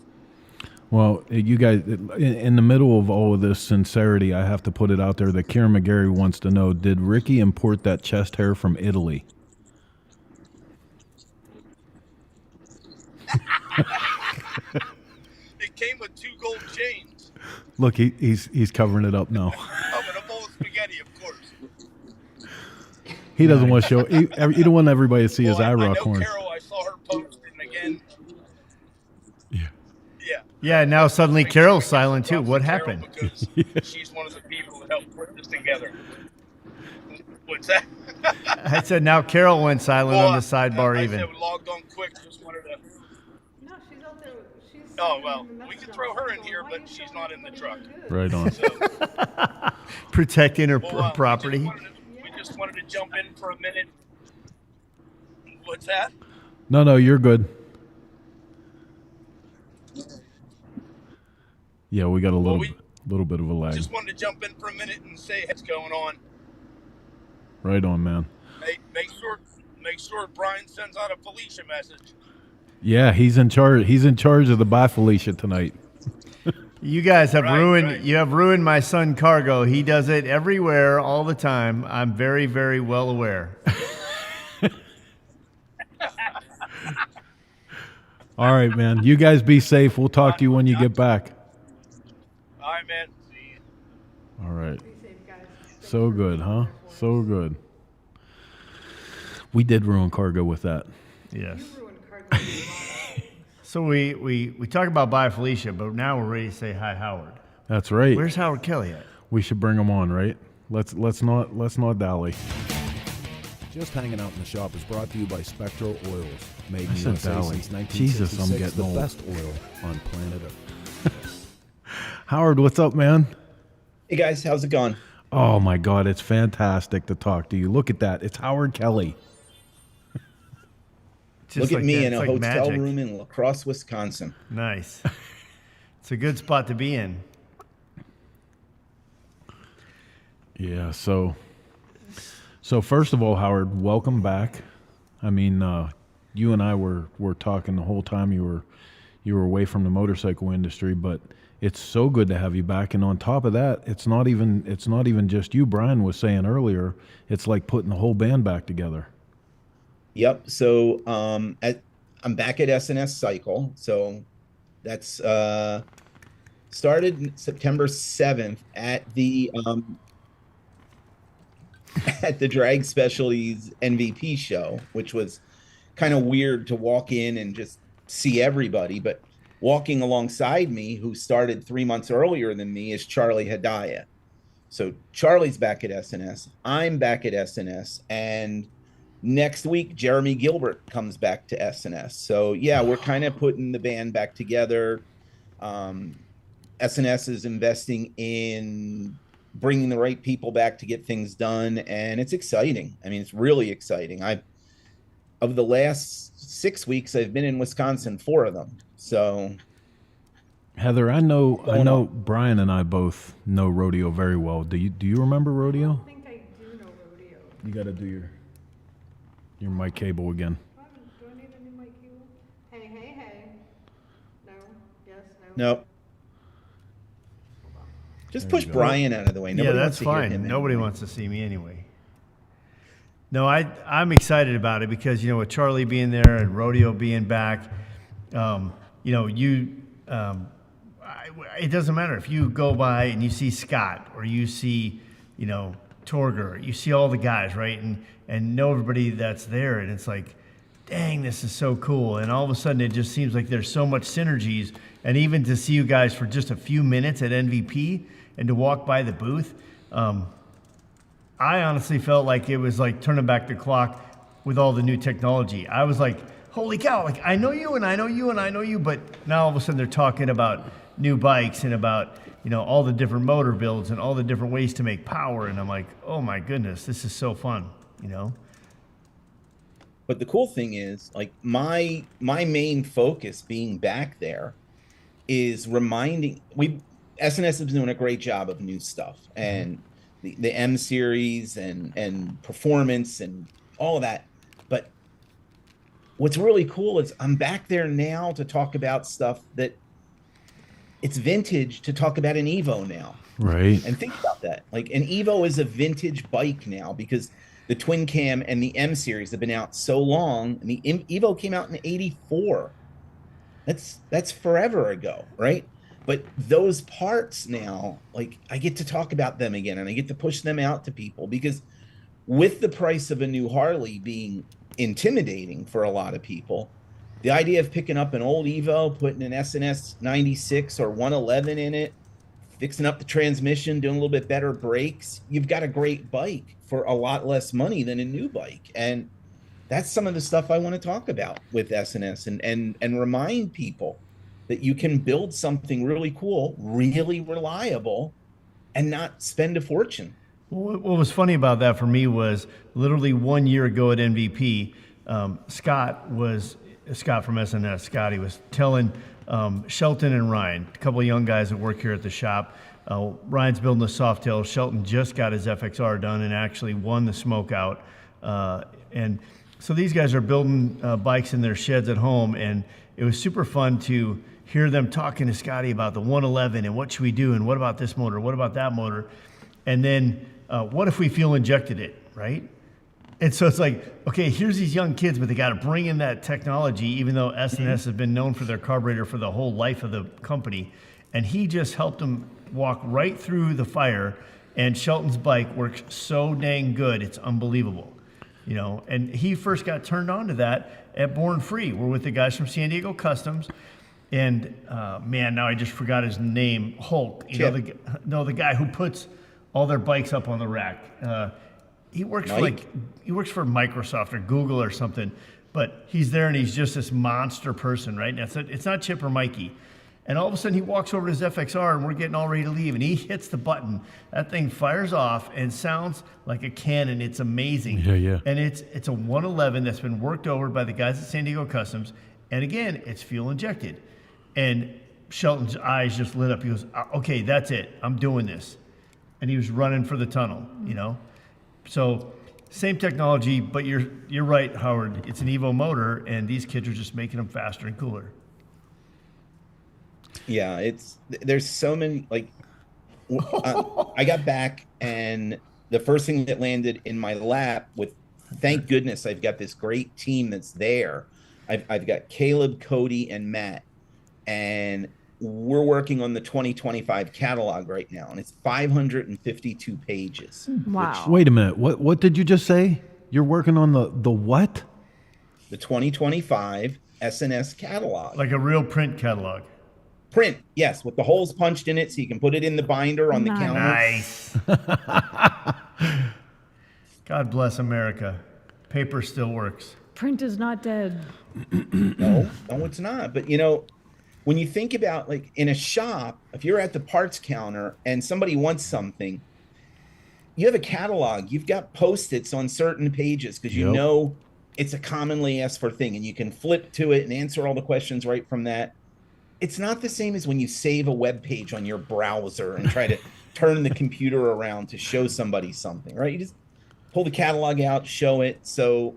Well, you guys, in the middle of all of this sincerity, I have to put it out there that Karen McGarry wants to know, did Ricky import that chest hair from Italy? It came with 2 gold chains. Look, he's covering it up now. Oh, and a bowl of spaghetti, of course. He doesn't want to show. He don't want everybody to see his eye rock horn. Carol, I saw her post, and again. Yeah. Now suddenly Carol's silent too. What happened? She's one of the people that helped put this together. What's that? I said now Carol went silent on the sidebar. Even. I said we logged on quick. Just wanted to. No, she's out there. She's Oh well, we could throw her in here, but she's not in the truck. Right on. So, Protecting her property. We just wanted to jump in for a minute. What's that? No, you're good. Yeah, we got a little bit of a lag. Just wanted to jump in for a minute and say what's going on. Right on, man. Hey, make sure Brian sends out a Felicia message. Yeah, he's in charge. He's in charge of the Bye Felicia tonight. You guys have ruined my son Cargo. He does it everywhere all the time. I'm very, very well aware. All right, man. You guys be safe. We'll talk to you when you get back. All right, man. See you. All right. So good, huh? So good. We did ruin Cargo with that. Yes. So we talk about Bye Felicia, but now we're ready to say hi Howard. That's right. Where's Howard Kelly at? We should bring him on, right? Let's not dally. Just Hanging Out in the Shop is brought to you by Spectro Oils. Made in I the said USA dally. since 1966, Jesus, I'm getting the old. best oil on planet Earth. Howard, what's up, man? Hey guys, how's it going? Oh my God, it's fantastic to talk to you. Look at that. It's Howard Kelly. Look at me in a hotel room in La Crosse, Wisconsin. Nice. It's a good spot to be in. Yeah, so first of all, Howard, welcome back. I mean, you and I were talking the whole time you were away from the motorcycle industry, but it's so good to have you back. And on top of that, it's not even just you. Brian was saying earlier, it's like putting the whole band back together. Yep. So I'm back at S&S Cycle. So that's started September 7th at the Drag Specialties MVP show, which was kind of weird to walk in and just see everybody. But walking alongside me, who started 3 months earlier than me, is Charlie Hedaya. So Charlie's back at S&S. I'm back at S&S. And next week, Jeremy Gilbert comes back to S&S. So, yeah, we're kind of putting the band back together. S&S is investing in bringing the right people back to get things done, and it's exciting. I mean, it's really exciting. Of the last 6 weeks, I've been in Wisconsin, 4 of them. So, Heather, I know Brian and I both know rodeo very well. Do you remember rodeo? I think I do know rodeo. You got to do your mic cable again. Do I need a new mic cable? Hey. No. Yes. No. Nope. Just push Brian out of the way. Nobody Yeah, wants that's to hear fine. him Nobody anyway. wants to see me anyway. No, I'm excited about it because, you know, with Charlie being there and rodeo being back, it doesn't matter if you go by and you see Scott or you see, Torger, you see all the guys, right? And know everybody that's there. And it's like, dang, this is so cool. And all of a sudden it just seems like there's so much synergies. And even to see you guys for just a few minutes at MVP and to walk by the booth, I honestly felt like it was like turning back the clock with all the new technology. I was like, holy cow, like I know you and I know you and I know you, but now all of a sudden they're talking about new bikes and about, you know, all the different motor builds and all the different ways to make power. And I'm like, oh my goodness, this is so fun, you know? But the cool thing is, like, my main focus being back there is reminding S&S has been doing a great job of new stuff, and the M series and performance and all of that. But what's really cool is I'm back there now to talk about stuff that it's vintage, to talk about an Evo now. Right. And think about that. Like, an Evo is a vintage bike now because the twin cam and the M series have been out so long, and the Evo came out in '84. That's forever ago, right? But those parts now, like, I get to talk about them again, and I get to push them out to people, because with the price of a new Harley being intimidating for a lot of people, the idea of picking up an old Evo, putting an S&S 96 or 111 in it, fixing up the transmission, doing a little bit better brakes, you've got a great bike for a lot less money than a new bike. And that's some of the stuff I want to talk about with S&S, and remind people that you can build something really cool, really reliable, and not spend a fortune. What was funny about that for me was literally 1 year ago at MVP, Scott from S&S, Scotty was telling Shelton and Ryan, a couple of young guys that work here at the shop. Ryan's building a Softail. Shelton just got his FXR done and actually won the smoke out. And so these guys are building bikes in their sheds at home, and it was super fun to hear them talking to Scotty about the 111 and what should we do and what about this motor, what about that motor, and then what if we fuel injected it, right? And so it's like, okay, here's these young kids, but they got to bring in that technology, even though S&S has been known for their carburetor for the whole life of the company. And he just helped them walk right through the fire, and Shelton's bike works so dang good, it's unbelievable. You know, and he first got turned on to that at Born Free. We're with the guys from San Diego Customs, and man, now I just forgot his name. Hulk. You know, the guy who puts all their bikes up on the rack. He works for Microsoft or Google or something, but he's there and he's just this monster person, right? And it's not Chip or Mikey. And all of a sudden he walks over to his FXR and we're getting all ready to leave, and he hits the button. That thing fires off and sounds like a cannon. It's amazing. Yeah. And it's a 111 that's been worked over by the guys at San Diego Customs. And again, it's fuel injected. And Shelton's eyes just lit up. He goes, okay, that's it. I'm doing this. And he was running for the tunnel, you know? So same technology, but you're right, Howard. It's an Evo motor, and these kids are just making them faster and cooler. Yeah, there's so many, like, I got back, and the first thing that landed in my lap with, thank goodness I've got this great team that's there. I've got Caleb, Cody, and Matt, and we're working on the 2025 catalog right now, and it's 552 pages. Wow. Wait a minute. What did you just say? You're working on the what? The 2025 S&S catalog. Like a real print catalog. Print, yes, with the holes punched in it so you can put it in the binder on the counter. Nice. God bless America. Paper still works. Print is not dead. No, it's not. But, you know, when you think about, like, in a shop, if you're at the parts counter and somebody wants something, you have a catalog. You've got Post-its on certain pages because you know it's a commonly asked for thing, and you can flip to it and answer all the questions right from that. It's not the same as when you save a web page on your browser and try to turn the computer around to show somebody something, right? You just pull the catalog out, show it. So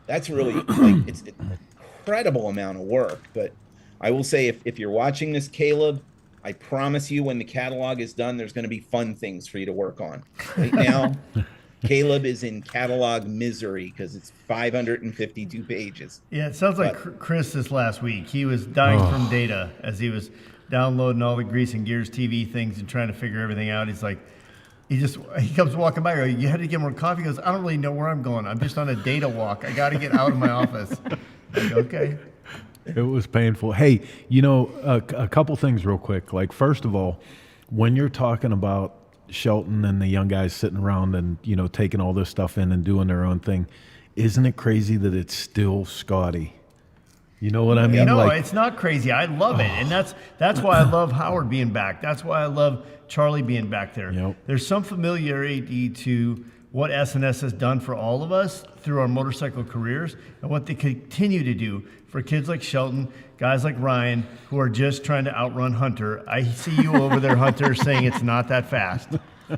that's really, like, it's an incredible amount of work. But I will say, if you're watching this, Caleb, I promise you when the catalog is done, there's going to be fun things for you to work on. Right now, Caleb is in catalog misery because it's 552 pages. Yeah, it sounds like Chris this last week. He was dying from data as he was downloading all the Grease and Gears TV things and trying to figure everything out. He's like, he comes walking by. You had to get more coffee. He goes, I don't really know where I'm going. I'm just on a data walk. I got to get out of my office. Like, okay. It was painful. Hey, you know, a couple things real quick. Like, first of all, when you're talking about Shelton and the young guys sitting around and, you know, taking all this stuff in and doing their own thing. Isn't it crazy that it's still Scotty? You know what I mean? No, like, it's not crazy. I love it. And that's why I love Howard being back. That's why I love Charlie being back there. Yep. There's some familiarity to what S&S has done for all of us through our motorcycle careers and what they continue to do for kids like Shelton, guys like Ryan, who are just trying to outrun Hunter. I see you over there, Hunter, saying it's not that fast.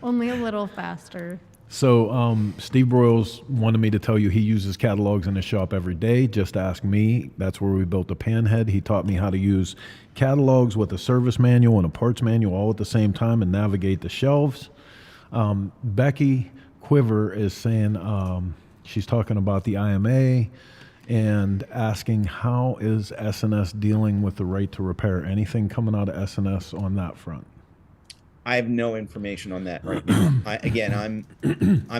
Only a little faster. so Steve Broyles wanted me to tell you he uses catalogs in his shop every day. Just ask me. That's where we built the Panhead. He taught me how to use catalogs with a service manual and a parts manual all at the same time and navigate the shelves. Becky Quiver is saying she's talking about the IMA and asking how is S&S dealing with the right to repair? Anything coming out of S&S on that front? I have no information on that right now. I'm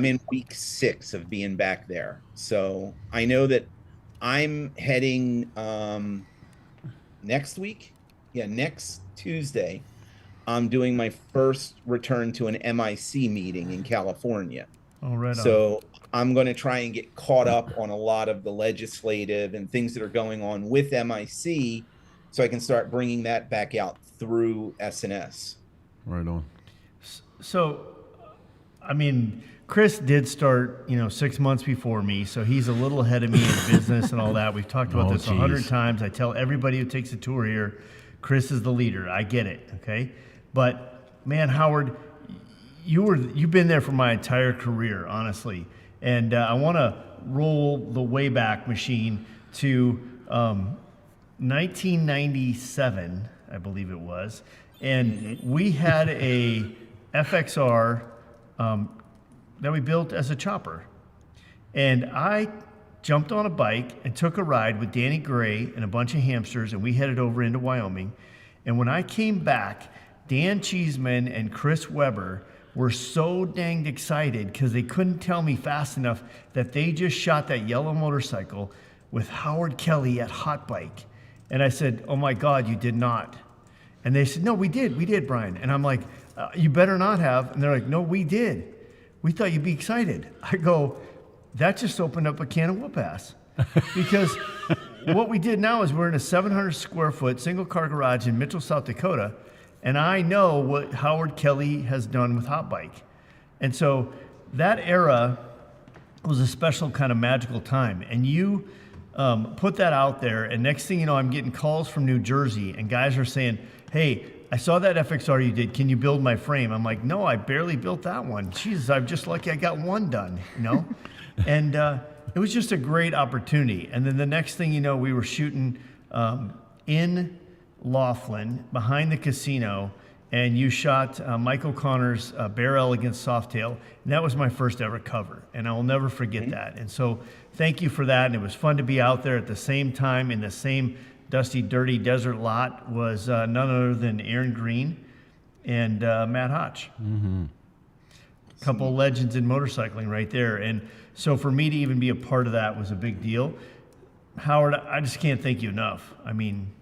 in week 6 of being back there, so I know that I'm heading next week. Yeah, next Tuesday. I'm doing my first return to an MIC meeting in California. Oh, right on. So I'm going to try and get caught up on a lot of the legislative and things that are going on with MIC, so I can start bringing that back out through S&S. Right on. So, I mean, Chris did start, 6 months before me, so he's a little ahead of me in business and all that. We've talked about this 100 times. I tell everybody who takes a tour here, Chris is the leader. I get it, okay? But, man, Howard, you've been there for my entire career, honestly. And I want to roll the Wayback Machine to 1997, I believe it was. And we had a FXR that we built as a chopper. And I jumped on a bike and took a ride with Danny Gray and a bunch of hamsters, and we headed over into Wyoming. And when I came back, Dan Cheeseman and Chris Weber were so danged excited because they couldn't tell me fast enough that they just shot that yellow motorcycle with Howard Kelly at Hot Bike. And I said, "Oh my God, you did not." And they said, "No, we did, Brian." And I'm like, "You better not have." And they're like, "No, we did. We thought you'd be excited." I go, "That just opened up a can of whoop ass." Because what we did now is we're in a 700 square foot single car garage in Mitchell, South Dakota. And I know what Howard Kelly has done with Hot Bike. And so that era was a special kind of magical time. And you put that out there, and next thing you know, I'm getting calls from New Jersey, and guys are saying, "Hey, I saw that FXR you did. Can you build my frame?" I'm like, "No, I barely built that one. Jesus, I'm just lucky I got one done, And it was just a great opportunity. And then the next thing you know, we were shooting in Laughlin behind the casino, and you shot Mike O'Connor's Bear Elegance Softail, and that was my first ever cover, and I will never forget that. And so thank you for that, and it was fun to be out there at the same time in the same dusty, dirty desert lot was none other than Aaron Green and Matt Hotch. Mm-hmm. Couple legends in motorcycling right there. And so for me to even be a part of that was a big deal. Howard, I just can't thank you enough. I mean,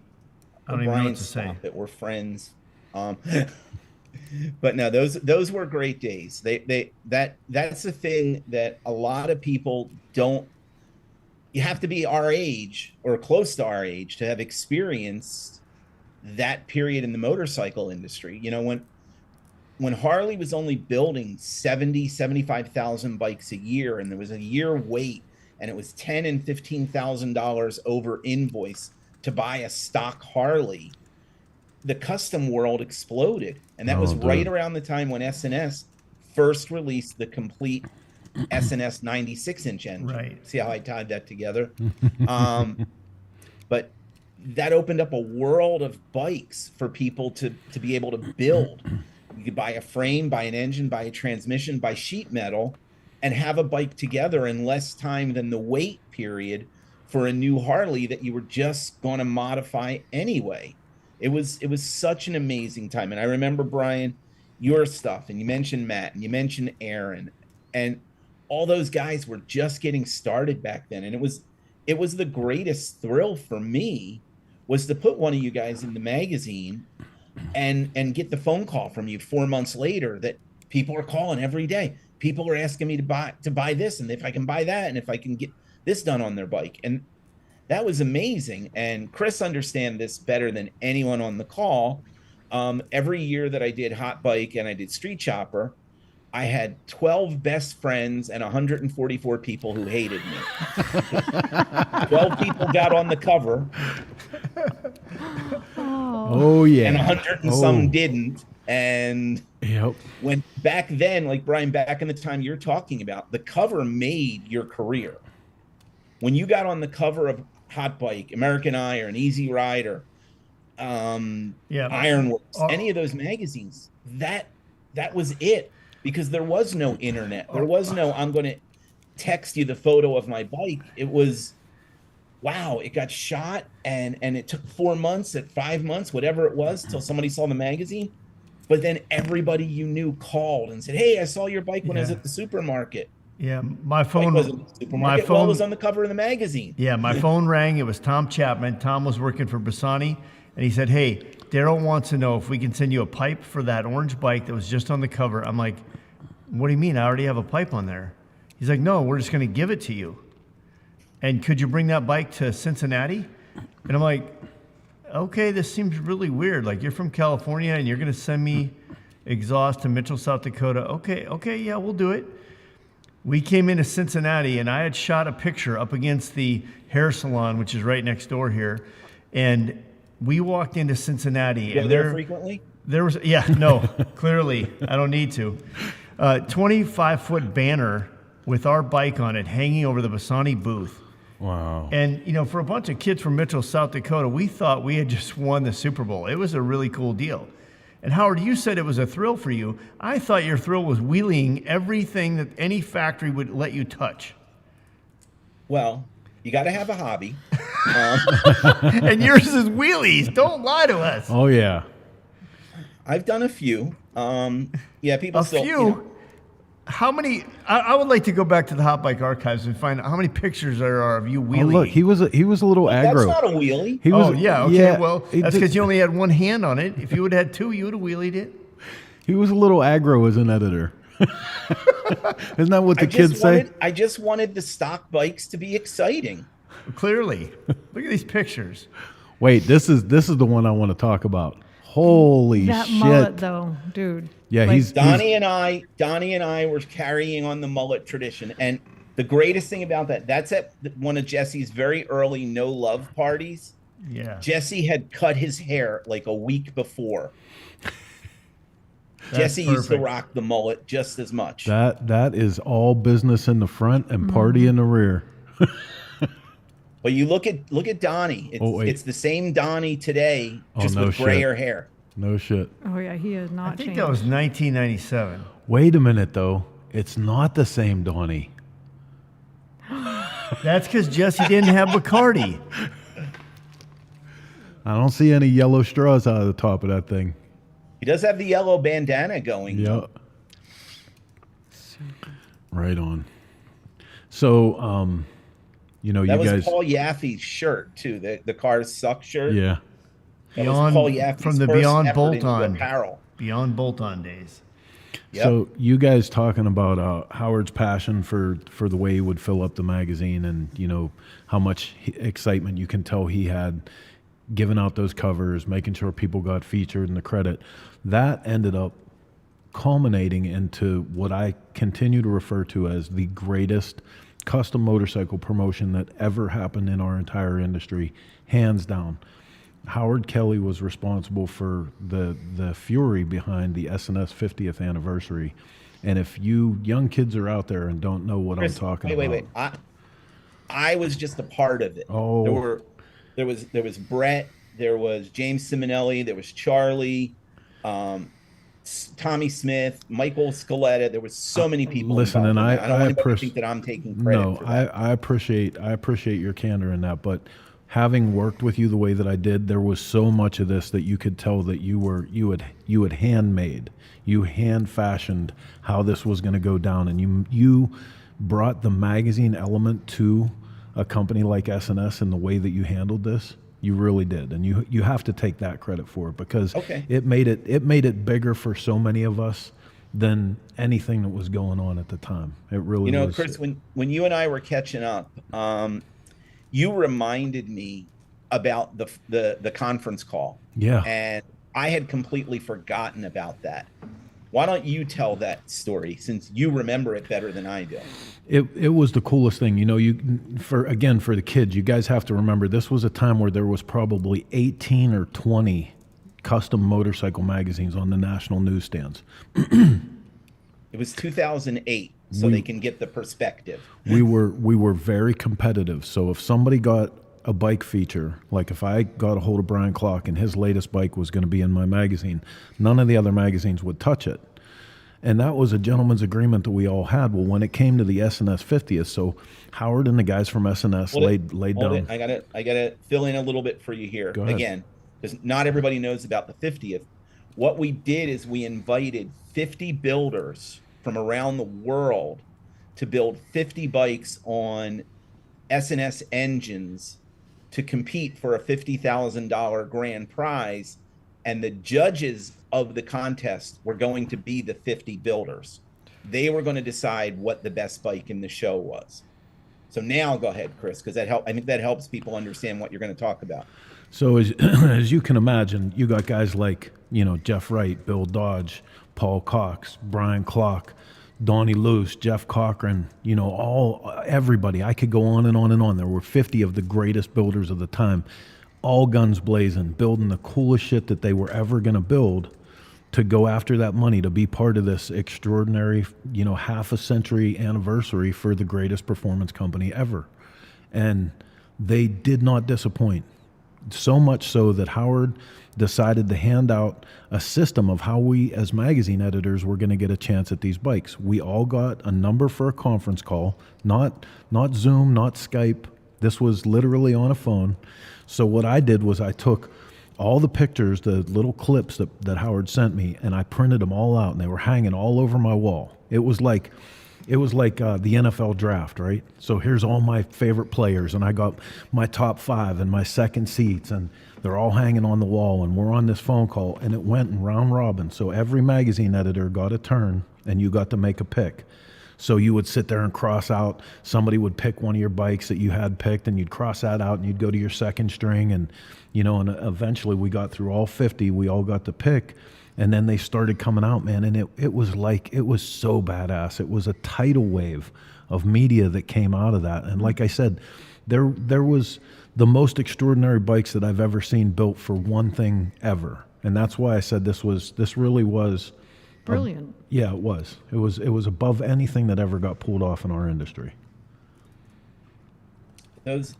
I don't even know what to say. That we're friends. But no, those were great days. That's the thing that a lot of people don't. You have to be our age or close to our age to have experienced that period in the motorcycle industry. When Harley was only building 75,000 bikes a year, and there was a year wait, and it was $10,000 and $15,000 over invoice to buy a stock Harley, the custom world exploded. And that was right around the time when S&S first released the complete S&S 96-inch engine. Right. See how I tied that together? But that opened up a world of bikes for people to be able to build. You could buy a frame, buy an engine, buy a transmission, buy sheet metal, and have a bike together in less time than the wait period for a new Harley that you were just going to modify anyway. It was such an amazing time. And I remember, Brian, your stuff, and you mentioned Matt, and you mentioned Aaron, and all those guys were just getting started back then. And it was the greatest thrill for me was to put one of you guys in the magazine and get the phone call from you 4 months later that people are calling every day. People are asking me to buy this, and if I can buy that, and if I can get this done on their bike. And that was amazing. And Chris understands this better than anyone on the call. Every year that I did Hot Bike and I did Street Chopper, I had 12 best friends and 144 people who hated me. 12 people got on the cover. Oh yeah. And 100 and some didn't. And when back then, like Brian, back in the time you're talking about, the cover made your career. When you got on the cover of Hot Bike, American Iron, Easy Rider, Ironworks, any of those magazines, that was it. Because there was no internet. There was no, I'm going to text you the photo of my bike. It was, wow, it got shot and it took 4 months, 5 months, whatever it was, till somebody saw the magazine. But then everybody you knew called and said, hey, I saw your bike when I was at the supermarket. Yeah, my phone wasn't at the supermarket. Well, it was on the cover of the magazine. Yeah, my phone rang. It was Tom Chapman. Tom was working for Bassani, and he said, hey, Daryl wants to know if we can send you a pipe for that orange bike that was just on the cover. I'm like, what do you mean? I already have a pipe on there. He's like, no, we're just going to give it to you. And could you bring that bike to Cincinnati? And I'm like, okay, this seems really weird. Like, you're from California and you're going to send me exhaust to Mitchell, South Dakota. Okay, yeah, we'll do it. We came into Cincinnati and I had shot a picture up against the hair salon, which is right next door here. And we walked into Cincinnati. You go there frequently? There was, clearly, I don't need to. 25-foot banner with our bike on it hanging over the Bassani booth. Wow. And, for a bunch of kids from Mitchell, South Dakota, we thought we had just won the Super Bowl. It was a really cool deal. And Howard, you said it was a thrill for you. I thought your thrill was wheeling everything that any factory would let you touch. Well, you got to have a hobby. And yours is wheelies. Don't lie to us. Oh, yeah. I've done a few. People still. A few? How many? I would like to go back to the Hot Bike archives and find out how many pictures there are of you wheeling. Oh, look, he was a little aggro. That's not a wheelie. He was, well, that's because you only had one hand on it. If you would have had two, you would have wheelied it. He was a little aggro as an editor. Isn't that what the kids say? I just wanted the stock bikes to be exciting. Clearly. Look at these pictures. Wait, this is the one I want to talk about. Holy that shit. mullet though, dude. Yeah, like, Donnie and I were carrying on the mullet tradition. And the greatest thing about that's at one of Jesse's very early no love parties. Yeah. Jesse had cut his hair like a week before. Jesse used to rock the mullet just as much. That is all business in the front and party in the rear. But you look at Donnie. It's the same Donnie today, just with grayer hair. No shit. Oh yeah, he has not changed. I think that was 1997. Wait a minute though. It's not the same Donnie. That's because Jesse didn't have Bacardi. I don't see any yellow straws out of the top of that thing. He does have the yellow bandana going. Yep. Right on. So, you was guys. Paul Yaffe's shirt too. The Cars Suck shirt. Yeah. Beyond, Paul Yaffe's from the Beyond Bolt-On apparel. Beyond Bolt-On days. Yep. So you guys talking about Howard's passion for the way he would fill up the magazine, and how much excitement you can tell he had giving out those covers, making sure people got featured and the credit. That ended up culminating into what I continue to refer to as the greatest custom motorcycle promotion that ever happened in our entire industry, hands down. Howard Kelly was responsible for the fury behind the S&S 50th anniversary. And if you young kids are out there and don't know what I'm talking about. Wait. I was just a part of it. Oh. There was Brett, there was James Simonelli, there was Charlie, Tommy Smith, Michael Scaletta. There was so many people. Listen, and I don't want anybody to think that I'm taking credit for that. I appreciate your candor in that, but having worked with you the way that I did, there was so much of this that you could tell that you had handmade, you hand fashioned how this was going to go down, and you brought the magazine element to a company like S&S in the way that you handled this. You really did, and you have to take that credit for it, because it made it bigger for so many of us than anything that was going on at the time. It really was. Chris, when you and I were catching up, you reminded me about the conference call. Yeah. And I had completely forgotten about that. Why don't you tell that story, since you remember it better than I do? It was the coolest thing. For the kids, you guys have to remember, this was a time where there was probably 18 or 20 custom motorcycle magazines on the national newsstands. It was 2008, so they can get the perspective. We were very competitive. So if somebody got a bike feature, like if I got a hold of Brian Clock and his latest bike was going to be in my magazine, none of the other magazines would touch it. And that was a gentleman's agreement that we all had. Well, when it came to the S&S 50th, so Howard and the guys from S&S laid down. I gotta fill in a little bit for you here. Go ahead. Again, because not everybody knows about the 50th. What we did is we invited 50 builders from around the world to build 50 bikes on S&S engines to compete for a $50,000 grand prize. And the judges of the contest were going to be the 50 builders. They were going to decide what the best bike in the show was. So now go ahead, Chris, because I think that helps people understand what you're going to talk about. So as you can imagine, you got guys like, Jeff Wright, Bill Dodge, Paul Cox, Brian Clock, Donnie Luce, Jeff Cochran, everybody. I could go on and on and on. There were 50 of the greatest builders of the time, all guns blazing, building the coolest shit that they were ever going to build to go after that money, to be part of this extraordinary, half a century anniversary for the greatest performance company ever. And they did not disappoint. So much so that Howard decided to hand out a system of how we as magazine editors were going to get a chance at these bikes. We all got a number for a conference call, not Zoom, not Skype. This was literally on a phone. So what I did was I took all the pictures, the little clips that Howard sent me, and I printed them all out, and they were hanging all over my wall. It was like the NFL draft, right? So here's all my favorite players, and I got my top 5 and my second seats, and they're all hanging on the wall, and we're on this phone call, and it went in round robin. So every magazine editor got a turn, and you got to make a pick. So you would sit there and cross out, somebody would pick one of your bikes that you had picked, and you'd cross that out, and you'd go to your second string, and and eventually we got through all 50, we all got to pick. And then they started coming out, man, and it was so badass. It was a tidal wave of media that came out of that. And like I said, there was the most extraordinary bikes that I've ever seen built for one thing ever. And that's why I said this really was brilliant. Yeah, it was. It was above anything that ever got pulled off in our industry. Those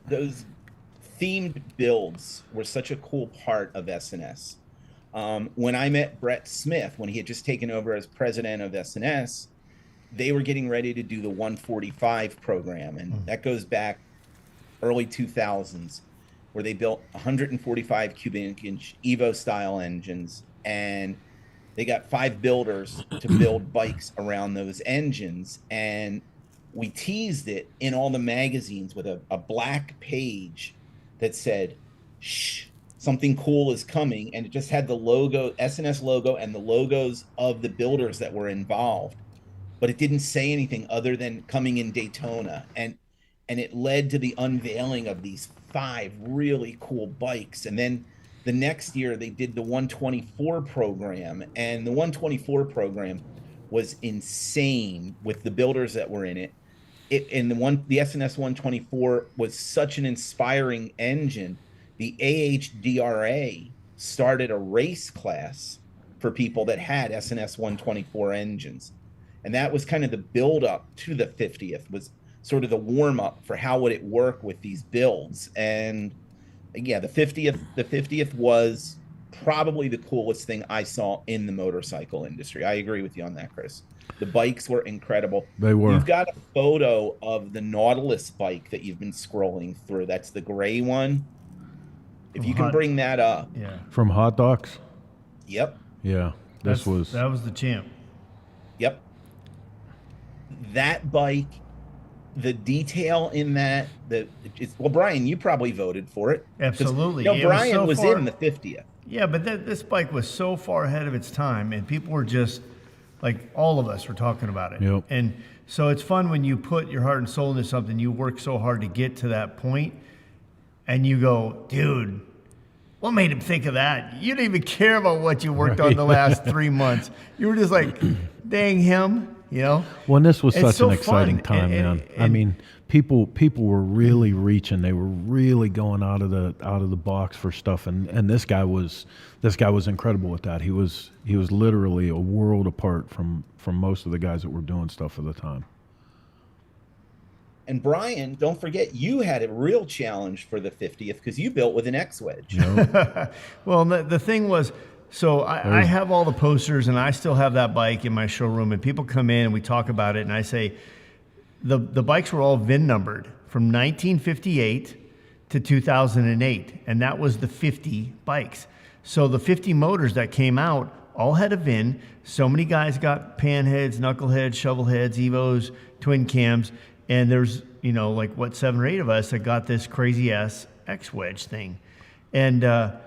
themed builds were such a cool part of S&S. When I met Brett Smith, when he had just taken over as president of S&S, they were getting ready to do the 145 program. And that goes back early 2000s, where they built 145 cubic inch Evo style engines. And they got 5 builders to build bikes around those engines. And we teased it in all the magazines with a black page that said, "Shh, something cool is coming," and it just had the logo, S&S logo, and the logos of the builders that were involved, but it didn't say anything other than coming in Daytona, and it led to the unveiling of these 5 really cool bikes. And then the next year they did the 124 program, and the 124 program was insane with the builders that were in it. The S&S 124 was such an inspiring engine. The AHDRA started a race class for people that had S&S 124 engines. And that was kind of the build up to the 50th, was sort of the warm up for how would it work with these builds. And yeah, the 50th was probably the coolest thing I saw in the motorcycle industry. I agree with you on that, Chris. The bikes were incredible. They were. You've got a photo of the Nautilus bike that you've been scrolling through. That's the gray one. If you can bring that up. Yeah. From Hot Docs? Yep. Yeah. That was the champ. Yep. That bike, the detail in that, well, Brian, you probably voted for it. Absolutely. Brian was in the 50th. Yeah, but this bike was so far ahead of its time, and people were just Like all of us were talking about it. Yep. And so it's fun when you put your heart and soul into something, you work so hard to get to that point, and you go, dude, what made him think of that? You didn't even care about what you worked on the last 3 months. You were just like, dang him, you know? Well, and this was It's such so an exciting fun. time, man. I And- mean, people were really reaching. They were really going out of the box for stuff, and this guy was incredible with that. He was literally a world apart from most of the guys that were doing stuff at the time. And Brian, don't forget, you had a real challenge for the 50th because you built with an X wedge. Well, the thing was, so I have all the posters, and I still have that bike in my showroom, and people come in and we talk about it, and I say, the bikes were all VIN numbered from 1958 to 2008, and that was the 50 bikes. So the 50 motors that came out all had a VIN. So many guys got panheads, knuckleheads, shovelheads, Evos, twin cams, and there's, you know, like what, 7 or 8 of us that got this crazy ass X wedge thing. And there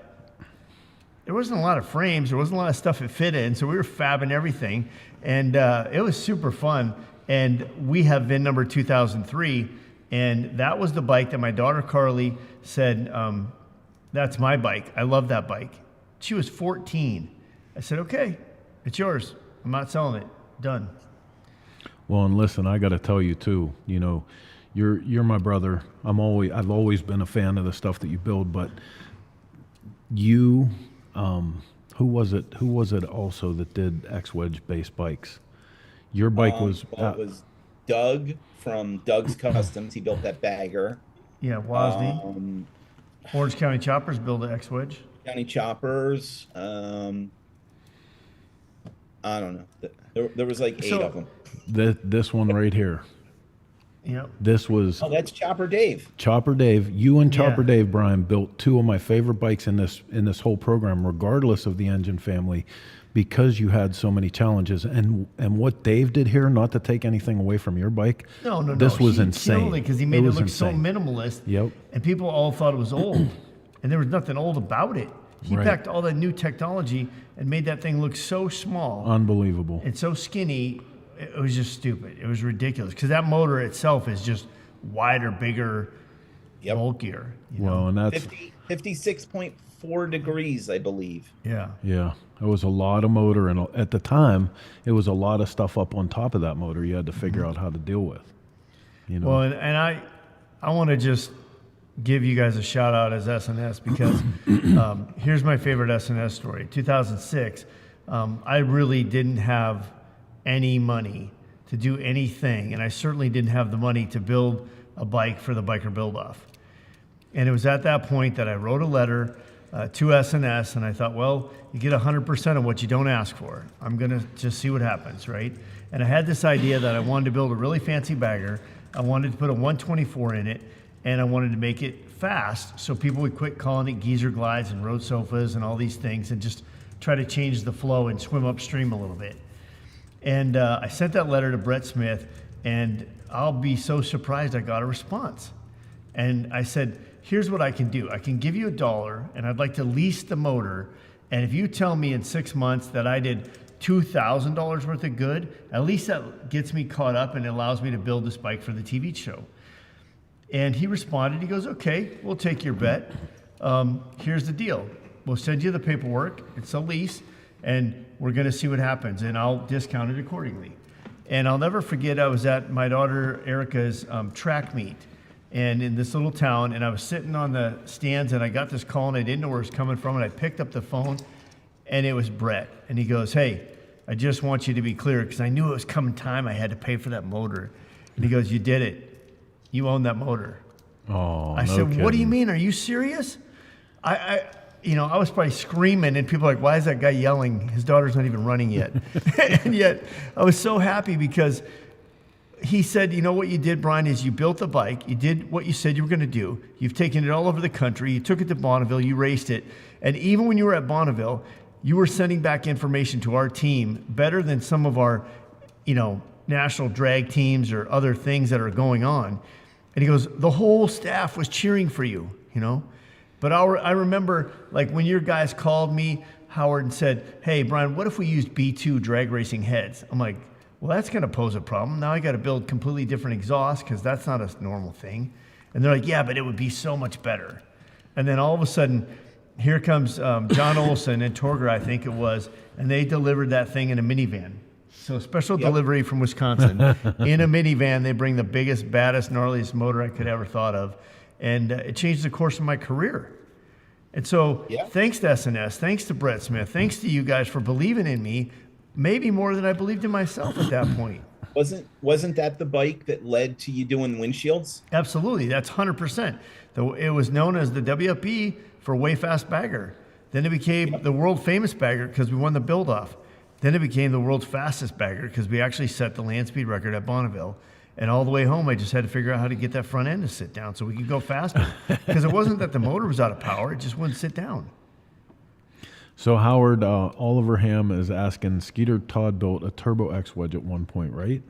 wasn't a lot of frames, there wasn't a lot of stuff it fit in, so we were fabbing everything, and it was super fun. And we have VIN number 2003, and that was the bike that my daughter Carly said, that's my bike. I love that bike. She was 14. I said, okay, it's yours. I'm not selling it. Done. Well, and listen, I got to tell you too. You know, you're my brother. I've always been a fan of the stuff that you build, but you, who was it also that did X wedge based bikes? Your bike was. Well, it was Doug from Doug's Customs. He built that bagger. Yeah, Wozni. Orange County Choppers build an X wedge. County Choppers. I don't know. There was like 8 of them. This one right here. Yep. This was. Oh, that's Chopper Dave. Chopper Dave. You and Chopper Dave, Brian, built 2 of my favorite bikes in this whole program, regardless of the engine family, because you had so many challenges. And what Dave did here, not to take anything away from your bike. No. This was insane. Because he made it look so insane. minimalist. Yep. And people all thought it was old, and there was nothing old about it. He packed all that new technology and made that thing look so small. Unbelievable. And so skinny. It was just stupid. It was ridiculous because that motor itself is just wider, bigger, bulkier. You know? Well, and that's 56.4 degrees, I believe. Yeah. Yeah. It was a lot of motor, and at the time, it was a lot of stuff up on top of that motor you had to figure out how to deal with. You know. Well, and I want to just give you guys a shout out as S&S because here's my favorite S&S story. 2006, I really didn't have any money to do anything, and I certainly didn't have the money to build a bike for the Biker Build-Off. And it was at that point that I wrote a letter to S&S, and I thought, well, you get 100% of what you don't ask for. I'm going to just see what happens, right? And I had this idea that I wanted to build a really fancy bagger. I wanted to put a 124 in it, and I wanted to make it fast so people would quit calling it geezer glides and road sofas and all these things and just try to change the flow and swim upstream a little bit. And I sent that letter to Brett Smith, and I'll be so surprised I got a response. And I said, here's what I can do. I can give you $1, and I'd like to lease the motor. And if you tell me in 6 months that I did $2,000 worth of good, at least that gets me caught up and allows me to build this bike for the TV show. And he responded, he goes, okay, we'll take your bet. Here's the deal. We'll send you the paperwork. It's a lease, and we're going to see what happens, and I'll discount it accordingly. And I'll never forget, I was at my daughter Erica's track meet, and in this little town, and I was sitting on the stands, and I got this call, and I didn't know where it was coming from, and I picked up the phone, and it was Brett. And he goes, hey, I just want you to be clear, because I knew it was coming time I had to pay for that motor. And he goes, you did it. You own that motor. Oh, I said, what do you mean? Are you serious? I was probably screaming, and people were like, why is that guy yelling? His daughter's not even running yet. And yet I was so happy because he said, you know what you did, Brian, is you built the bike. You did what you said you were going to do. You've taken it all over the country. You took it to Bonneville. You raced it. And even when you were at Bonneville, you were sending back information to our team better than some of our, national drag teams or other things that are going on. And he goes, the whole staff was cheering for you, But I remember, like, when your guys called me Howard and said, hey, Brian, what if we used B2 drag racing heads? I'm like, well, that's going to pose a problem. Now I got to build completely different exhaust because that's not a normal thing. And they're like, yeah, but it would be so much better. And then all of a sudden, here comes John Olson and Torger, I think it was, and they delivered that thing in a minivan. So special delivery from Wisconsin. In a minivan, they bring the biggest, baddest, gnarliest motor I could ever thought of. And it changed the course of my career. And so thanks to S&S, thanks to Brett Smith, thanks to you guys for believing in me, maybe more than I believed in myself at that point. Wasn't that the bike that led to you doing windshields? Absolutely, that's 100%. It was known as the WFB for Way Fast Bagger. Then it became the world famous bagger because we won the build off. Then it became the world's fastest bagger because we actually set the land speed record at Bonneville. And all the way home, I just had to figure out how to get that front end to sit down so we could go faster. Because it wasn't that the motor was out of power, it just wouldn't sit down. So Howard, Oliver Ham is asking, Skeeter Todd built a Turbo X wedge at one point, right?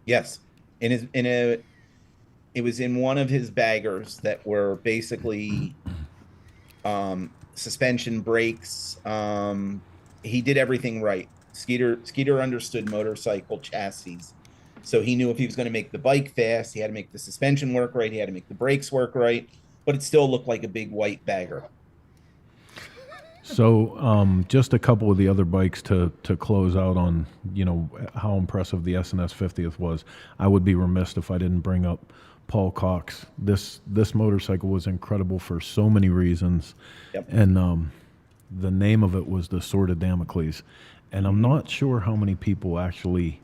Yes. It was in one of his baggers that were basically suspension, brakes. He did everything right. Skeeter understood motorcycle chassis. So he knew if he was going to make the bike fast, he had to make the suspension work right, he had to make the brakes work right, but it still looked like a big white bagger. So just a couple of the other bikes to close out on, how impressive the S&S 50th was. I would be remiss if I didn't bring up Paul Cox. This motorcycle was incredible for so many reasons. Yep. And the name of it was the Sword of Damocles. And I'm not sure how many people actually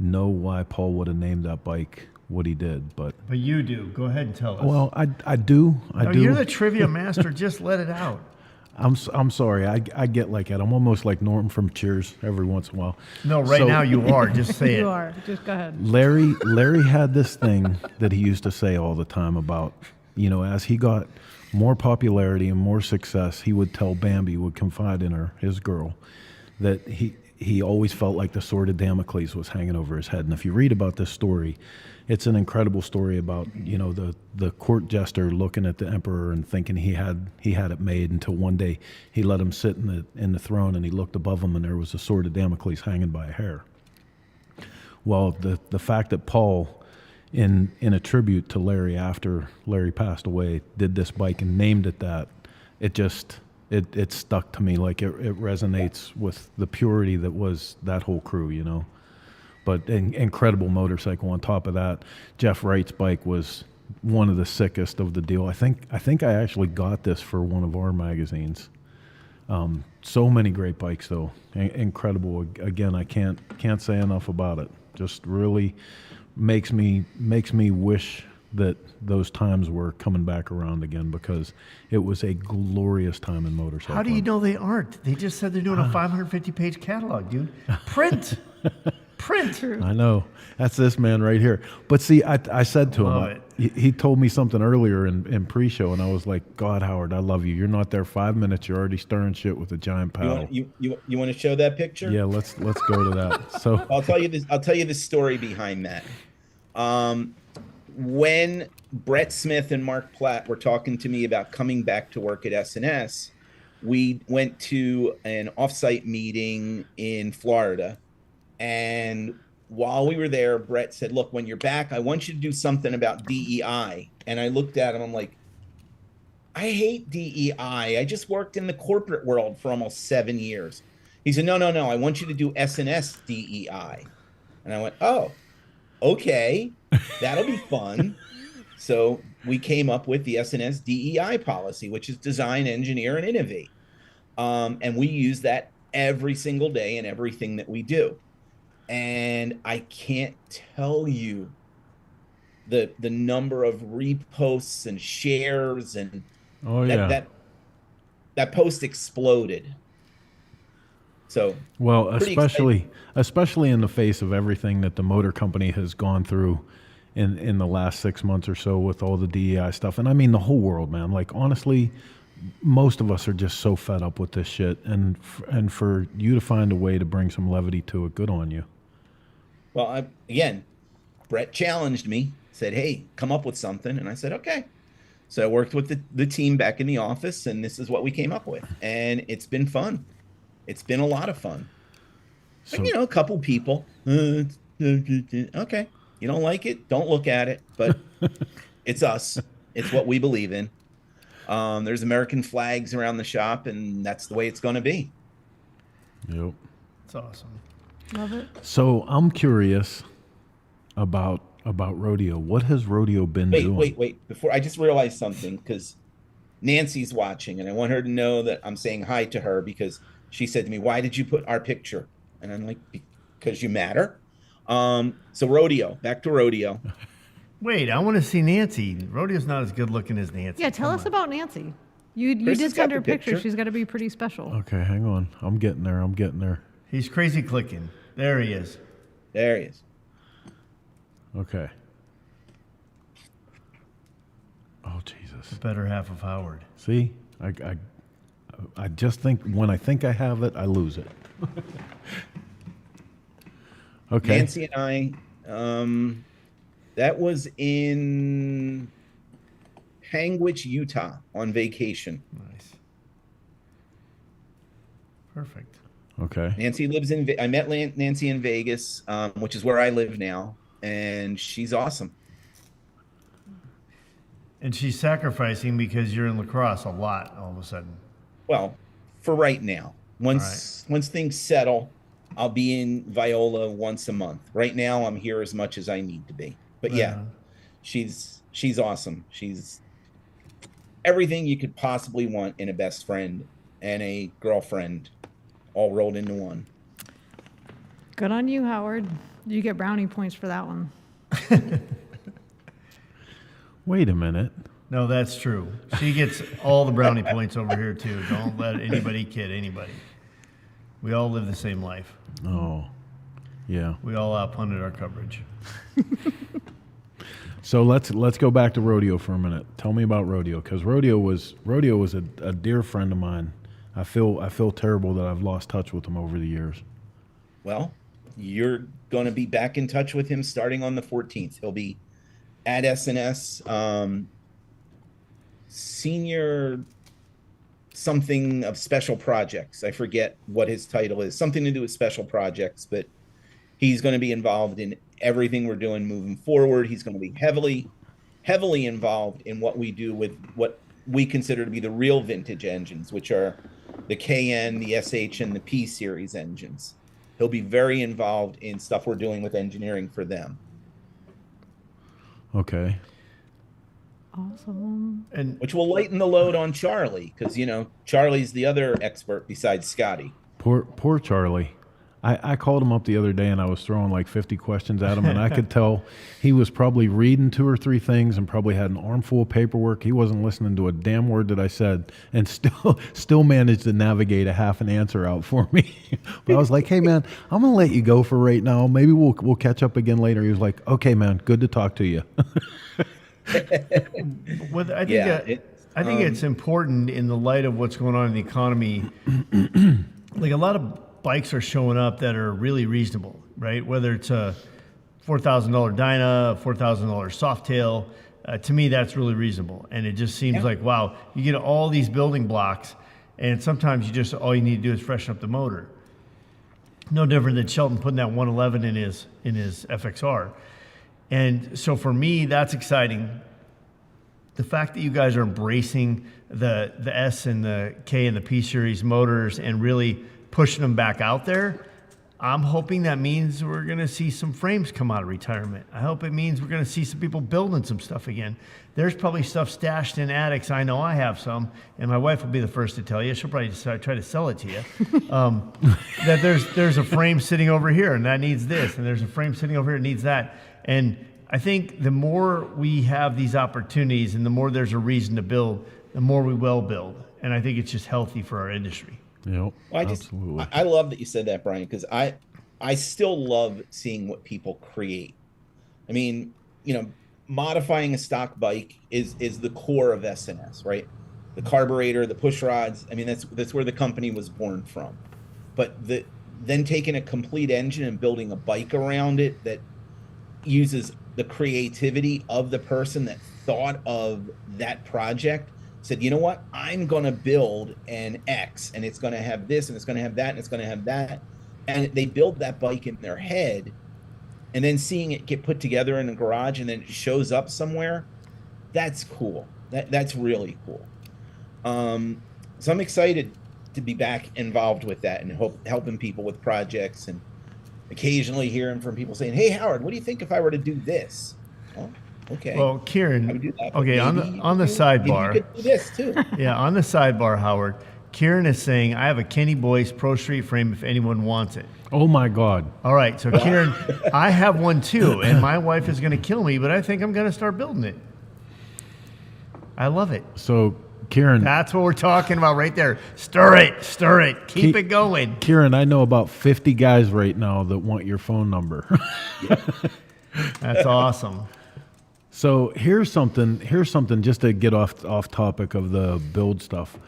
know why Paul would have named that bike what he did, but you do. Go ahead and tell us. Well, I do. You're the trivia master. Just let it out. I'm sorry. I get like that. I'm almost like Norm from Cheers every once in a while. No, now you are. Just say it. You are. Just go ahead. Larry had this thing that he used to say all the time about, as he got more popularity and more success, he would tell Bambi, would confide in his girl, that he always felt like the sword of Damocles was hanging over his head. And if you read about this story, it's an incredible story about, the court jester looking at the emperor and thinking he had it made, until one day he let him sit in the throne and he looked above him and there was a sword of Damocles hanging by a hair. Well, the fact that Paul, in a tribute to Larry after Larry passed away, did this bike and named it that, it stuck to me. Like it resonates with the purity that was that whole crew, But an incredible motorcycle. On top of that, Jeff Wright's bike was one of the sickest of the deal. I think I actually got this for one of our magazines. So many great bikes though, incredible. Again, I can't say enough about it. Just really makes me wish that those times were coming back around again, because it was a glorious time in motorcycling. How do you know they aren't? They just said they're doing a 550-page catalog, dude. Print. I know. That's this man right here. But see, I said to him, he told me something earlier in pre-show, and I was like, God, Howard, I love you. You're not there 5 minutes. You're already stirring shit with a giant paddle. You want to show that picture? Yeah, let's go to that. So I'll tell you the story behind that. When Brett Smith and Mark Platt were talking to me about coming back to work at S&S, we went to an offsite meeting in Florida. And while we were there, Brett said, look, when you're back, I want you to do something about DEI. And I looked at him, I'm like, I hate DEI. I just worked in the corporate world for almost 7 years. He said, no, I want you to do S&S DEI. And I went, oh, okay, that'll be fun. So we came up with the S&S DEI policy, which is design, engineer, and innovate. And we use that every single day in everything that we do. And I can't tell you the number of reposts and shares, and that post exploded. So well, especially in the face of everything that the motor company has gone through in the last 6 months or so with all the DEI stuff. And I mean the whole world, man. Like honestly, most of us are just so fed up with this shit, and for you to find a way to bring some levity to it, good on you. Well, Brett challenged me, said, hey, come up with something. And I said, okay. So I worked with the team back in the office, and this is what we came up with. And it's been fun. It's been a lot of fun. So, But, you know, a couple people, okay, you don't like it, don't look at it, but it's us. It's what we believe in. There's American flags around the shop, and that's the way it's going to be. yep. It's awesome. Love it. So I'm curious about rodeo. What has rodeo been doing? Wait. Before I just realized something, because Nancy's watching, and I want her to know that I'm saying hi to her, because she said to me, "Why did you put our picture?" And I'm like, "Because you matter." So rodeo, back to rodeo. Wait, I want to see Nancy. Rodeo's not as good looking as Nancy. Yeah, tell us about Nancy. You Chris did has got send the her picture. picture. She's got to be pretty special. Okay, hang on. I'm getting there. He's crazy clicking. There he is. There he is. Okay. Oh, Jesus. The better half of Howard. See, I just think when I think I have it, I lose it. Okay. Nancy and I, that was in Panguitch, Utah, on vacation. Nice. Perfect. Okay. Nancy lives in. I met Nancy in Vegas, which is where I live now, and she's awesome. And she's sacrificing because you're in lacrosse a lot all of a sudden. Well, for right now, once things settle, I'll be in Viola once a month. Right now, I'm here as much as I need to be. But yeah, she's awesome. She's everything you could possibly want in a best friend and a girlfriend, all rolled into one. Good on you, Howard. You get brownie points for that one. Wait a minute. No, that's true. She gets all the brownie points over here too. Don't let anybody kid anybody. We all live the same life. Oh, yeah. We all outpunted our coverage. So let's go back to rodeo for a minute. Tell me about rodeo, because rodeo was a dear friend of mine. I feel terrible that I've lost touch with him over the years. Well, you're going to be back in touch with him starting on the 14th. He'll be at S&S senior something of special projects. I forget what his title is. Something to do with special projects, but he's going to be involved in everything we're doing moving forward. He's going to be heavily involved in what we do with what we consider to be the real vintage engines, which are the KN, the SH, and the P series engines. He'll be very involved in stuff we're doing with engineering for them. Okay. Awesome. And which will lighten the load on Charlie, because, you know, Charlie's the other expert besides Scotty. Poor Charlie. I called him up the other day, and I was throwing like 50 questions at him, and I could tell he was probably reading 2 or 3 things and probably had an armful of paperwork. He wasn't listening to a damn word that I said, and still managed to navigate a half an answer out for me. But I was like, "Hey, man, I'm gonna let you go for right now. Maybe we'll catch up again later." He was like, "Okay, man, good to talk to you." Well, I think it's important in the light of what's going on in the economy. Like a lot of bikes are showing up that are really reasonable, right? Whether it's a $4,000 Dyna, $4,000 Softail, to me that's really reasonable. And it just seems like, wow, you get all these building blocks, and sometimes all you need to do is freshen up the motor. No different than Shelton putting that 111 in his FXR. And so for me, that's exciting. The fact that you guys are embracing the S and the K and the P series motors and really pushing them back out there, I'm hoping that means we're going to see some frames come out of retirement. I hope it means we're going to see some people building some stuff again. There's probably stuff stashed in attics. I know I have some, and my wife will be the first to tell you. She'll probably try to sell it to you. That there's a frame sitting over here, and that needs this, and there's a frame sitting over here that needs that. And I think the more we have these opportunities and the more there's a reason to build, the more we will build. And I think it's just healthy for our industry. Yep, well, absolutely. I love that you said that, Brian, because I still love seeing what people create. I mean, you know, modifying a stock bike is the core of S&S, right? The carburetor, the push rods. I mean, that's where the company was born from. But then taking a complete engine and building a bike around it that uses the creativity of the person that thought of that project, said, you know what, I'm going to build an X, and it's going to have this, and it's going to have that, and it's going to have that. And they build that bike in their head, and then seeing it get put together in a garage and then it shows up somewhere, that's cool. That's really cool. So I'm excited to be back involved with that and helping people with projects, and occasionally hearing from people saying, hey, Howard, what do you think if I were to do this? Oh, okay. Well, Kieran, I would do that, okay, on the sidebar. You could do this too. Yeah, on the sidebar, Howard, Kieran is saying, I have a Kenny Boyce Pro Street frame if anyone wants it. Oh my God. All right, so Kieran, I have one too, and my wife is going to kill me, but I think I'm going to start building it. I love it. So, Kieran. That's what we're talking about right there. Stir it, keep it going. Kieran, I know about 50 guys right now that want your phone number. That's awesome. So here's something just to get off topic of the build stuff.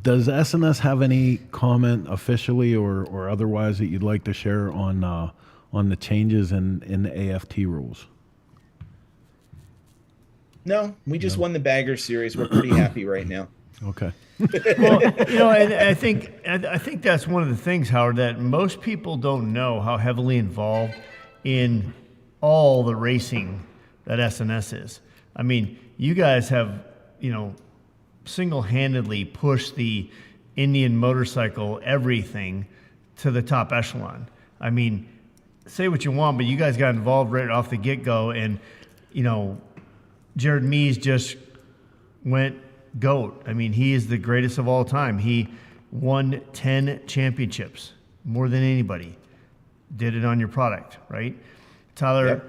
Does S&S have any comment officially or otherwise that you'd like to share on the changes in the AFT rules? No, we just won the Bagger Series. We're pretty happy right now. Okay. Well, and I think that's one of the things, Howard, that most people don't know how heavily involved in all the racing that S&S is. I mean, you guys have, single-handedly pushed the Indian motorcycle everything to the top echelon. I mean, say what you want, but you guys got involved right off the get-go, and, Jared Mees just went GOAT. I mean, he is the greatest of all time. He won 10 championships, more than anybody. Did it on your product, right? Tyler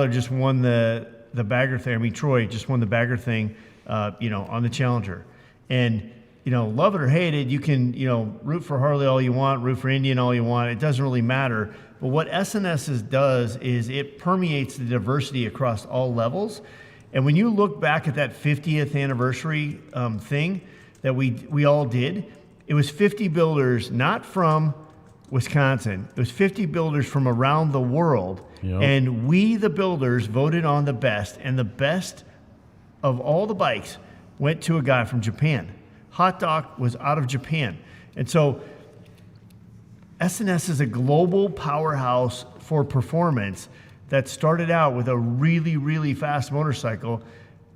just won the bagger thing. I mean, Troy just won the bagger thing, on the Challenger. And, love it or hate it, you can, root for Harley all you want, root for Indian all you want. It doesn't really matter. But what S&S does is it permeates the diversity across all levels. And when you look back at that 50th anniversary thing that we all did, it was 50 builders, not from Wisconsin. It was 50 builders from around the world. Yep. And we, the builders, voted on the best. And the best of all the bikes went to a guy from Japan. Hot Dog was out of Japan. And so S&S is a global powerhouse for performance that started out with a really, really fast motorcycle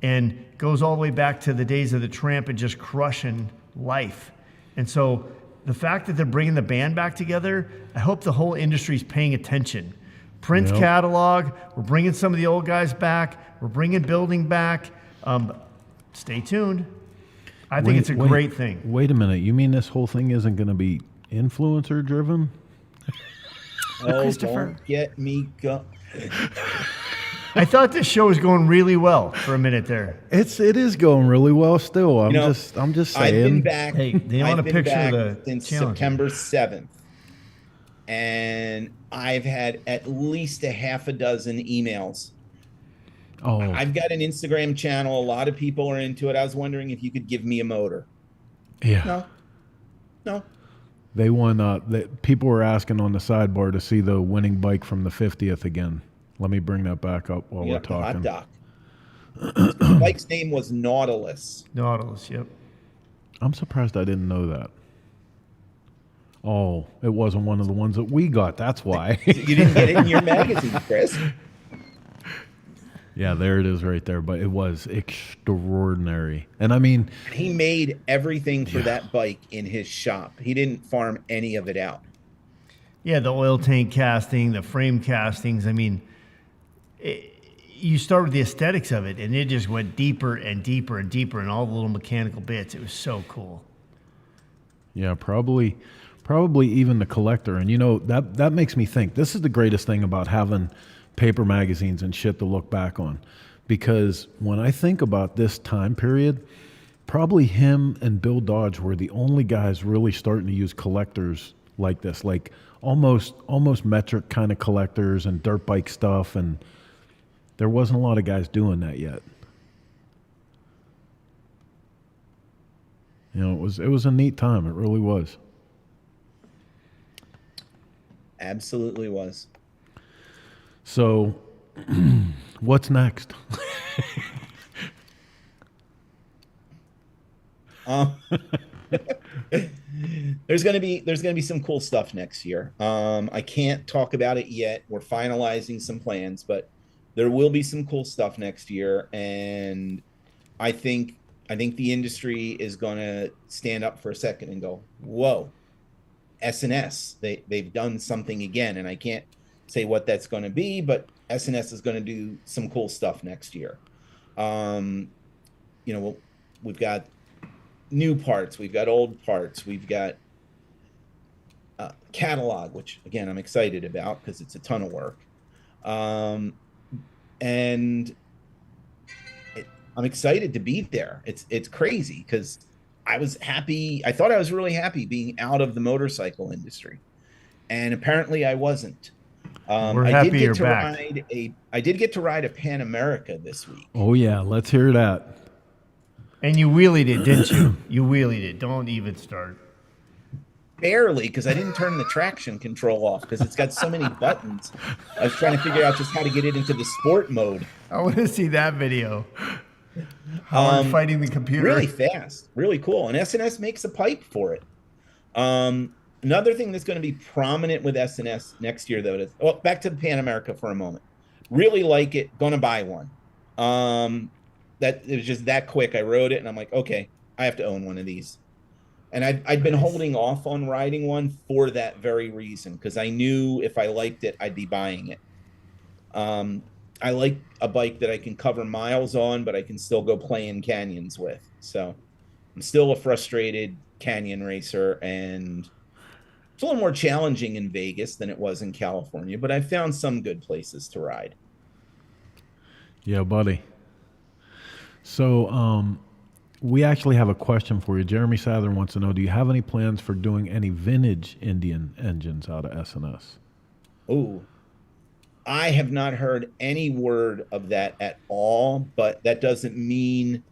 and goes all the way back to the days of the Tramp and just crushing life. And so the fact that they're bringing the band back together, I hope the whole industry's paying attention. Print catalog, we're bringing some of the old guys back, we're bringing building back. Stay tuned. I think it's a great thing. Wait a minute, you mean this whole thing isn't going to be influencer driven? Oh, don't get me go. I thought this show was going really well for a minute there. It is going really well still. I'm just saying. I've been back. Hey, they want a picture of the since challenge. September 7th, and I've had at least a half a dozen emails. Oh, I've got an Instagram channel. A lot of people are into it. I was wondering if you could give me a motor. Yeah. No. They won. People were asking on the sidebar to see the winning bike from the 50th again. Let me bring that back up while we're talking. Hot Doc. The bike's name was Nautilus. Nautilus, yep. I'm surprised I didn't know that. Oh, it wasn't one of the ones that we got. That's why. You didn't get it in your magazine, Chris. Yeah, there it is right there. But it was extraordinary. And I mean, he made everything for that bike in his shop. He didn't farm any of it out. Yeah, the oil tank casting, the frame castings. I mean, you start with the aesthetics of it, and it just went deeper and deeper and deeper in all the little mechanical bits. It was so cool. Yeah, probably even the collector. And that makes me think. This is the greatest thing about having paper magazines and shit to look back on, because when I think about this time period, probably him and Bill Dodge were the only guys really starting to use collectors like this, like almost metric kind of collectors and dirt bike stuff, and there wasn't a lot of guys doing that yet. It was a neat time. It really was. Absolutely was. So What's next? There's gonna be some cool stuff next year. I can't talk about it yet. We're finalizing some plans, but there will be some cool stuff next year, and I think the industry is gonna stand up for a second and go, "Whoa, S&S, they've done something again." And I can't say what that's going to be, but S&S is going to do some cool stuff next year. We've got new parts, we've got old parts, we've got catalog, which again I'm excited about because it's a ton of work, and I'm excited to be there. It's crazy because I was happy. I thought I was really happy being out of the motorcycle industry, and apparently I wasn't. We're happy you're back. I did get to ride a Pan America this week. Oh yeah, let's hear that. And you wheelied it, didn't you? You wheelied it. Don't even start. Barely, because I didn't turn the traction control off because it's got so many buttons. I was trying to figure out just how to get it into the sport mode. I want to see that video. How I'm fighting the computer. Really fast, really cool. And S&S makes a pipe for it. Another thing that's going to be prominent with S&S next year, though, is back to the Pan America for a moment. Really like it. Going to buy one. That it was just that quick. I rode it, and I'm like, okay, I have to own one of these. And I'd been holding off on riding one for that very reason, because I knew if I liked it, I'd be buying it. I like a bike that I can cover miles on, but I can still go play in canyons with. So I'm still a frustrated canyon racer, and it's a little more challenging in Vegas than it was in California, but I found some good places to ride. Yeah, buddy. So we actually have a question for you. Jeremy Southern wants to know, do you have any plans for doing any vintage Indian engines out of S&S? Oh, I have not heard any word of that at all, but that doesn't mean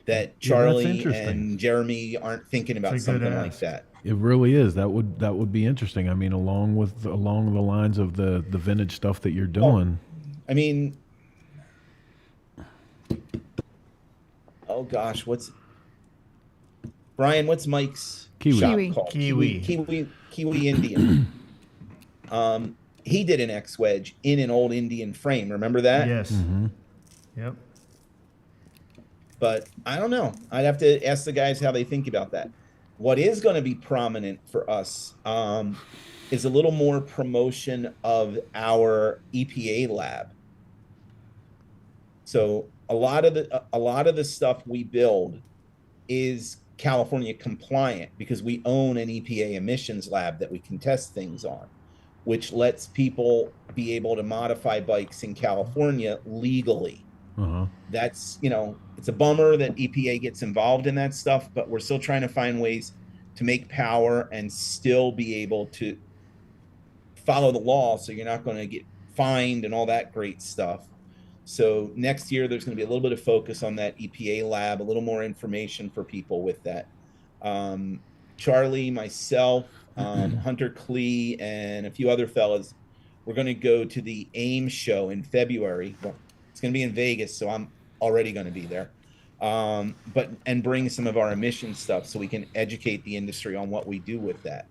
that Charlie and Jeremy aren't thinking about something like that. It really is. That would be interesting. I mean, along the lines of the vintage stuff that you're doing. I mean, oh gosh, what's Mike's shop called? Kiwi Indian. He did an X wedge in an old Indian frame. Remember that? Yes. Mm-hmm. Yep. But I don't know. I'd have to ask the guys how they think about that. What is going to be prominent for us is a little more promotion of our EPA lab. So a lot of the stuff we build is California compliant because we own an EPA emissions lab that we can test things on, which lets people be able to modify bikes in California legally. Uh-huh. That's, it's a bummer that EPA gets involved in that stuff, but we're still trying to find ways to make power and still be able to follow the law so you're not going to get fined and all that great stuff. So next year, there's going to be a little bit of focus on that EPA lab, a little more information for people with that. Charlie, myself, Hunter Klee, and a few other fellas, we're going to go to the AIM show in February. Well, it's going to be in Vegas, so I'm already going to be there. And bring some of our emission stuff so we can educate the industry on what we do with that.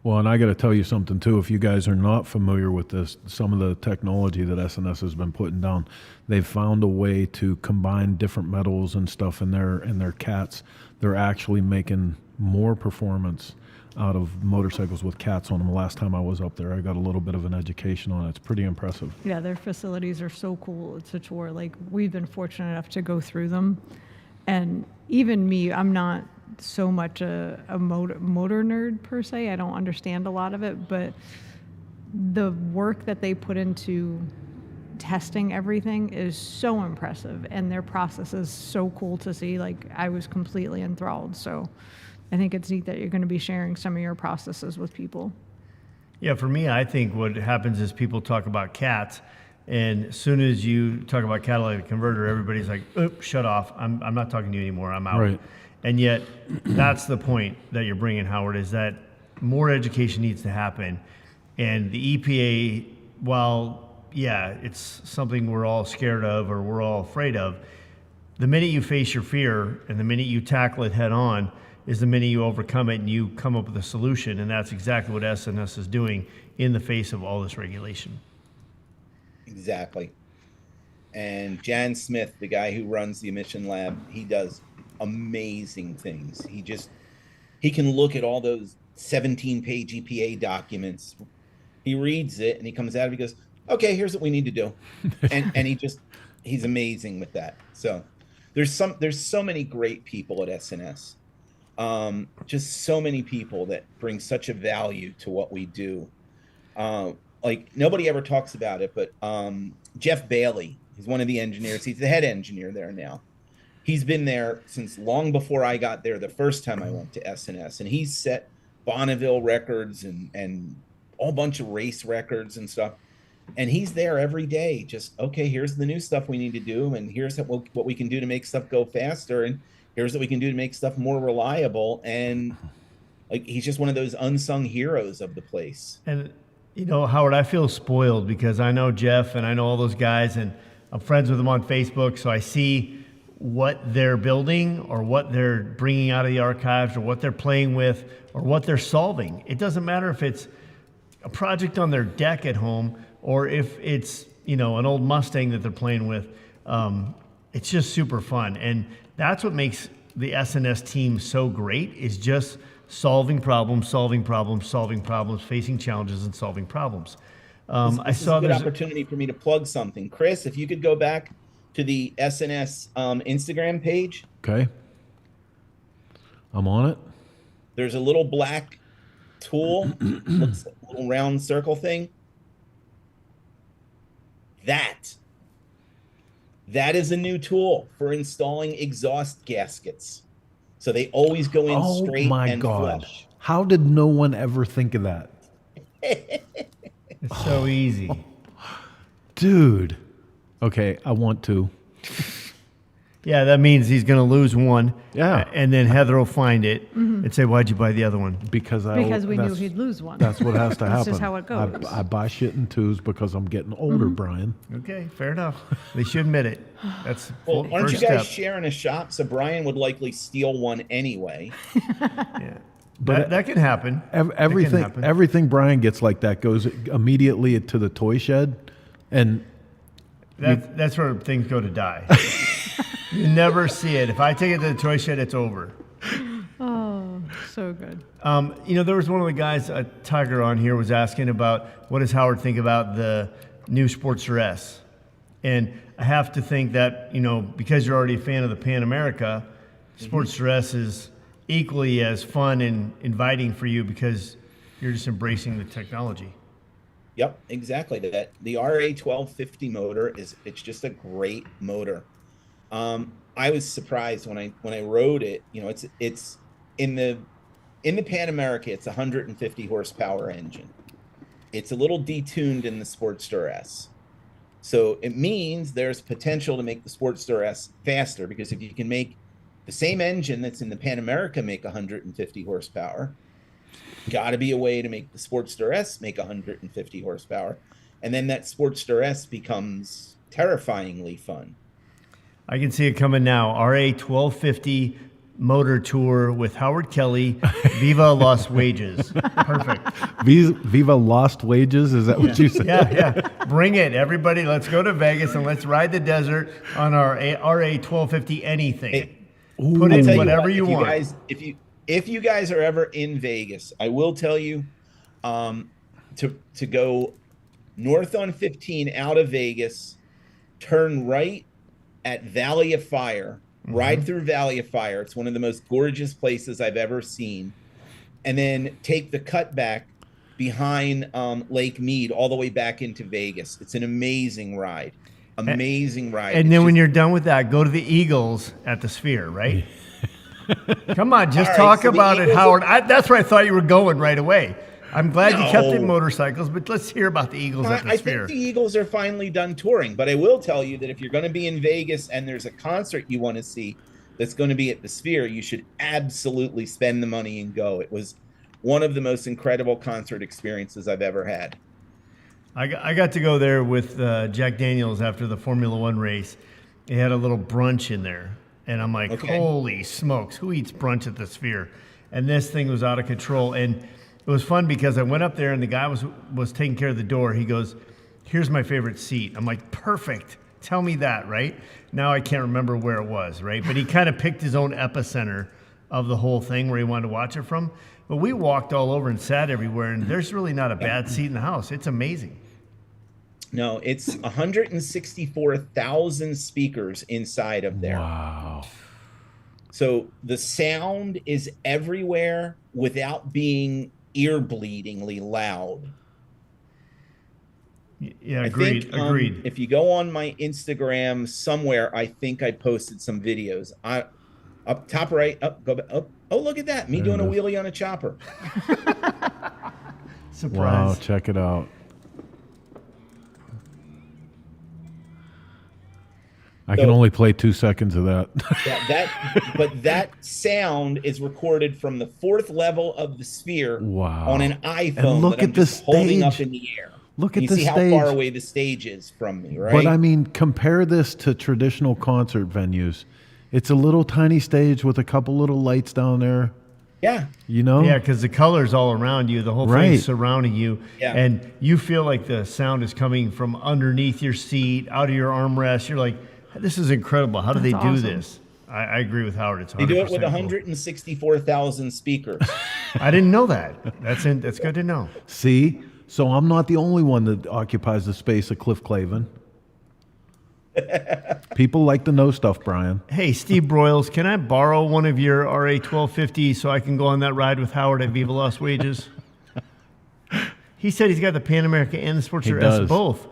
Well, and I got to tell you something too. If you guys are not familiar with this, some of the technology that S&S has been putting down, they've found a way to combine different metals and stuff in their cats. They're actually making more performance out of motorcycles with cats on them. Last time I was up there, I got a little bit of an education on it. It's pretty impressive. Yeah, their facilities are so cool. It's a tour. Like, we've been fortunate enough to go through them. And even me, I'm not so much a motor nerd per se. I don't understand a lot of it, but the work that they put into testing everything is so impressive, and their process is so cool to see. Like, I was completely enthralled. So I think it's neat that you're going to be sharing some of your processes with people. Yeah, for me, I think what happens is people talk about cats, and as soon as you talk about catalytic converter, everybody's like, "Oops, shut off. I'm not talking to you anymore. I'm out." Right. And yet, that's the point that you're bringing, Howard, is that more education needs to happen. And the EPA, while yeah, it's something we're all scared of or we're all afraid of. The minute you face your fear and the minute you tackle it head on is the minute you overcome it and you come up with a solution. And that's exactly what S&S is doing in the face of all this regulation. Exactly. And Jan Smith, the guy who runs the emission lab, he does amazing things. He can look at all those 17-page EPA documents. He reads it and he comes out and he goes, okay, here's what we need to do. And he's amazing with that. So there's so many great people at S&S. Just so many people that bring such a value to what we do. Like nobody ever talks about it, but Jeff Bailey, he's one of the engineers. He's the head engineer there now. He's been there since long before I got there the first time I went to S&S, and he's set Bonneville records and a whole bunch of race records and stuff. And he's there every day, just, okay, here's the new stuff we need to do, and here's what we can do to make stuff go faster, and here's what we can do to make stuff more reliable. And like, he's just one of those unsung heroes of the place. And, you know, Howard, I feel spoiled because I know Jeff and I know all those guys, and I'm friends with them on Facebook, so I see what they're building or what they're bringing out of the archives or what they're playing with or what they're solving. It doesn't matter if it's a project on their deck at home or if it's, you know, an old Mustang that they're playing with. It's just super fun. And that's what makes the S&S team so great, is just solving problems, facing challenges and solving problems. This is a good opportunity for me to plug something. Chris, if you could go back to the S&S Instagram page. Okay. I'm on it. There's a little black tool, looks like a little round circle thing. That is a new tool for installing exhaust gaskets. So they always go in straight and flush. How did no one ever think of that? It's so easy. Dude. Okay, I want to. Yeah, that means he's going to lose one. Yeah. And then Heather will find it and say, why'd you buy the other one? Because we knew he'd lose one. That's what has to happen. That's just how it goes. I buy shit in twos because I'm getting older, Brian. Okay, fair enough. They should admit it. That's well, aren't first you guys step. sharing a shop? So Brian would likely steal one anyway. Yeah. But that can happen. Everything Brian gets like that goes immediately to the toy shed, and that's where things go to die. You never see it. If I take it to the toy shed, it's over. Oh, so good. You know, there was one of the guys, Tiger on here, was asking about what does Howard think about the new Sportster S? And I have to think that, you know, because you're already a fan of the Pan America, Sportster S is equally as fun and inviting for you because you're just embracing the technology. Yep, exactly. That the RA1250 motor it's just a great motor. I was surprised when I rode it. You know, it's in the Pan America, it's a 150 horsepower engine. It's a little detuned in the Sportster S. So it means there's potential to make the Sportster S faster, because if you can make the same engine that's in the Pan America make 150 horsepower, got to be a way to make the Sportster S make 150 horsepower. And then that Sportster S becomes terrifyingly fun. I can see it coming now. RA1250 motor tour with Howard Kelly. Viva Lost Wages. Perfect. Viva Lost Wages? Is that what you said? Yeah. Bring it, everybody. Let's go to Vegas and let's ride the desert on our RA1250 anything. Hey, put in whatever you want. If you guys are ever in Vegas, I will tell you to go north on 15 out of Vegas, turn right at Valley of Fire, ride through Valley of Fire. It's one of the most gorgeous places I've ever seen. And then take the cutback behind Lake Mead all the way back into Vegas. It's an amazing ride. Amazing ride. And then when you're done with that, go to the Eagles at the Sphere, right? Come on, just talk about it, Howard. That's where I thought you were going right away. I'm glad you kept it motorcycles, but let's hear about the Eagles at the Sphere. I think the Eagles are finally done touring, but I will tell you that if you're going to be in Vegas and there's a concert you want to see that's going to be at the Sphere, you should absolutely spend the money and go. It was one of the most incredible concert experiences I've ever had. I got to go there with Jack Daniels after the Formula One race. They had a little brunch in there. And I'm like, holy smokes, who eats brunch at the Sphere? And this thing was out of control. And it was fun because I went up there and the guy was taking care of the door. He goes, here's my favorite seat. I'm like, perfect. Tell me that, right? Now I can't remember where it was, right? But he kind of picked his own epicenter of the whole thing where he wanted to watch it from. But we walked all over and sat everywhere, and there's really not a bad seat in the house. It's amazing. No, it's 164,000 speakers inside of there. Wow. So the sound is everywhere without being ear-bleedingly loud. Yeah, agreed. Agreed. If you go on my Instagram somewhere, I think I posted some videos. Up top right, go back, up. Oh, look at that! Me doing a wheelie on a chopper. Surprise! Wow, check it out. I can only play 2 seconds of that. But that sound is recorded from the 4th level of the Sphere on an iPhone. And look that I'm at the just holding up stage. in the air. Look at you the see stage. how far away the stage is from me, right? But I mean, compare this to traditional concert venues. It's a little tiny stage with a couple little lights down there. Yeah. You know? Yeah, because the color's all around you. The whole thing's surrounding you. Yeah. And you feel like the sound is coming from underneath your seat, out of your armrest. You're like, this is incredible. How do they do this? I agree with Howard. It's 100% They do it with cool. 164,000 speakers. I didn't know that. That's good to know. See? So I'm not the only one that occupies the space of Cliff Clavin. People like to know stuff, Brian. Hey, Steve Broyles, can I borrow one of your RA 1250 so I can go on that ride with Howard at Viva Las Wages? He said he's got the Pan America and the Sportster S both.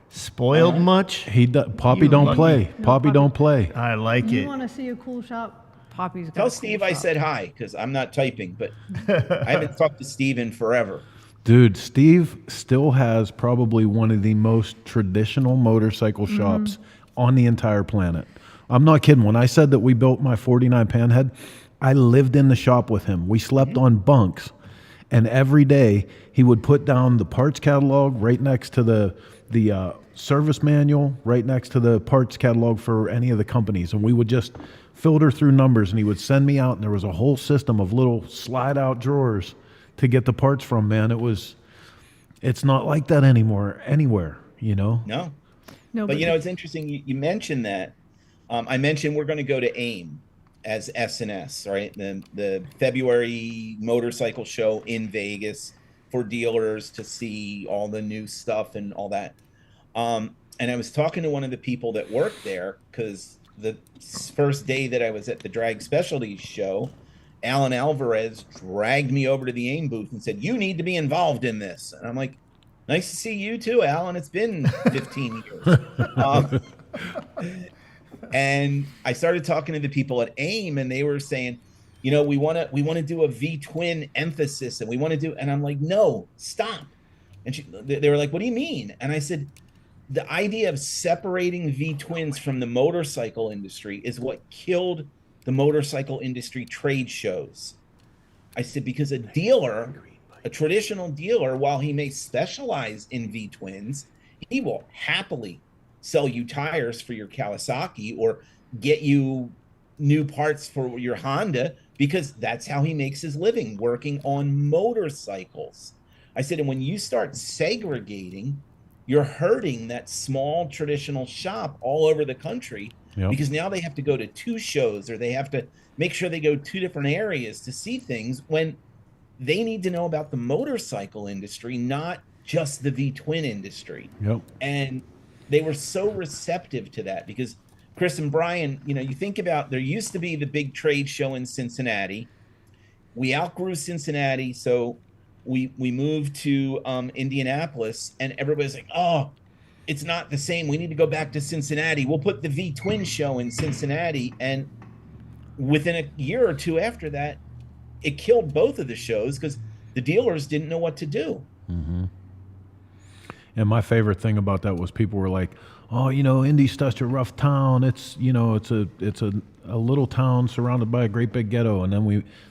Spoiled much? He does. Poppy don't play. Poppy don't play. I like You it. want to see a cool shop? Poppy's got Tell a cool Steve I shop. said hi, because I'm not typing, but I haven't talked to Steve in forever. Dude, Steve still has probably one of the most traditional motorcycle shops on the entire planet. I'm not kidding. When I said that we built my 49 Panhead, I lived in the shop with him. We slept on bunks, and every day he would put down the parts catalog right next to the service manual, right next to the parts catalog for any of the companies, and we would just filter through numbers, and he would send me out, and there was a whole system of little slide-out drawers to get the parts from, man. It's not like that anymore anywhere, you know? No. No, But, you know, it's interesting. You mentioned that. I mentioned we're going to go to AIM as S&S, right? The February motorcycle show in Vegas for dealers to see all the new stuff and all that. And I was talking to one of the people that worked there because the first day that I was at the Drag Specialties show, Alan Alvarez dragged me over to the AIM booth and said, "You need to be involved in this." And I'm like, "Nice to see you too, Alan. It's been 15 years." And I started talking to the people at AIM, and they were saying, "You know, we want to do a V-twin emphasis, and we want to do." And I'm like, "No, stop." And they were like, "What do you mean?" And I said, "The idea of separating V-twins from the motorcycle industry is what killed the motorcycle industry trade shows." I said, because a dealer, a traditional dealer, while he may specialize in V-twins, he will happily sell you tires for your Kawasaki or get you new parts for your Honda because that's how he makes his living, working on motorcycles. I said, and when you start segregating, you're hurting that small traditional shop all over the country. Yep. Because now they have to go to 2 shows or they have to make sure they go 2 different areas to see things when they need to know about the motorcycle industry, not just the V-twin industry. Yep. And they were so receptive to that because Chris and Brian, you know, you think about, there used to be the big trade show in Cincinnati. We outgrew Cincinnati, so we moved to Indianapolis, and everybody's like, "Oh, it's not the same. We need to go back to Cincinnati. We'll put the V-twin show in Cincinnati." And within a year or 2 after that, it killed both of the shows because the dealers didn't know what to do. Mm-hmm. And my favorite thing about that was people were like, "Oh, you know, Indy's such a rough town. It's, you know, it's a little town surrounded by a great big ghetto." And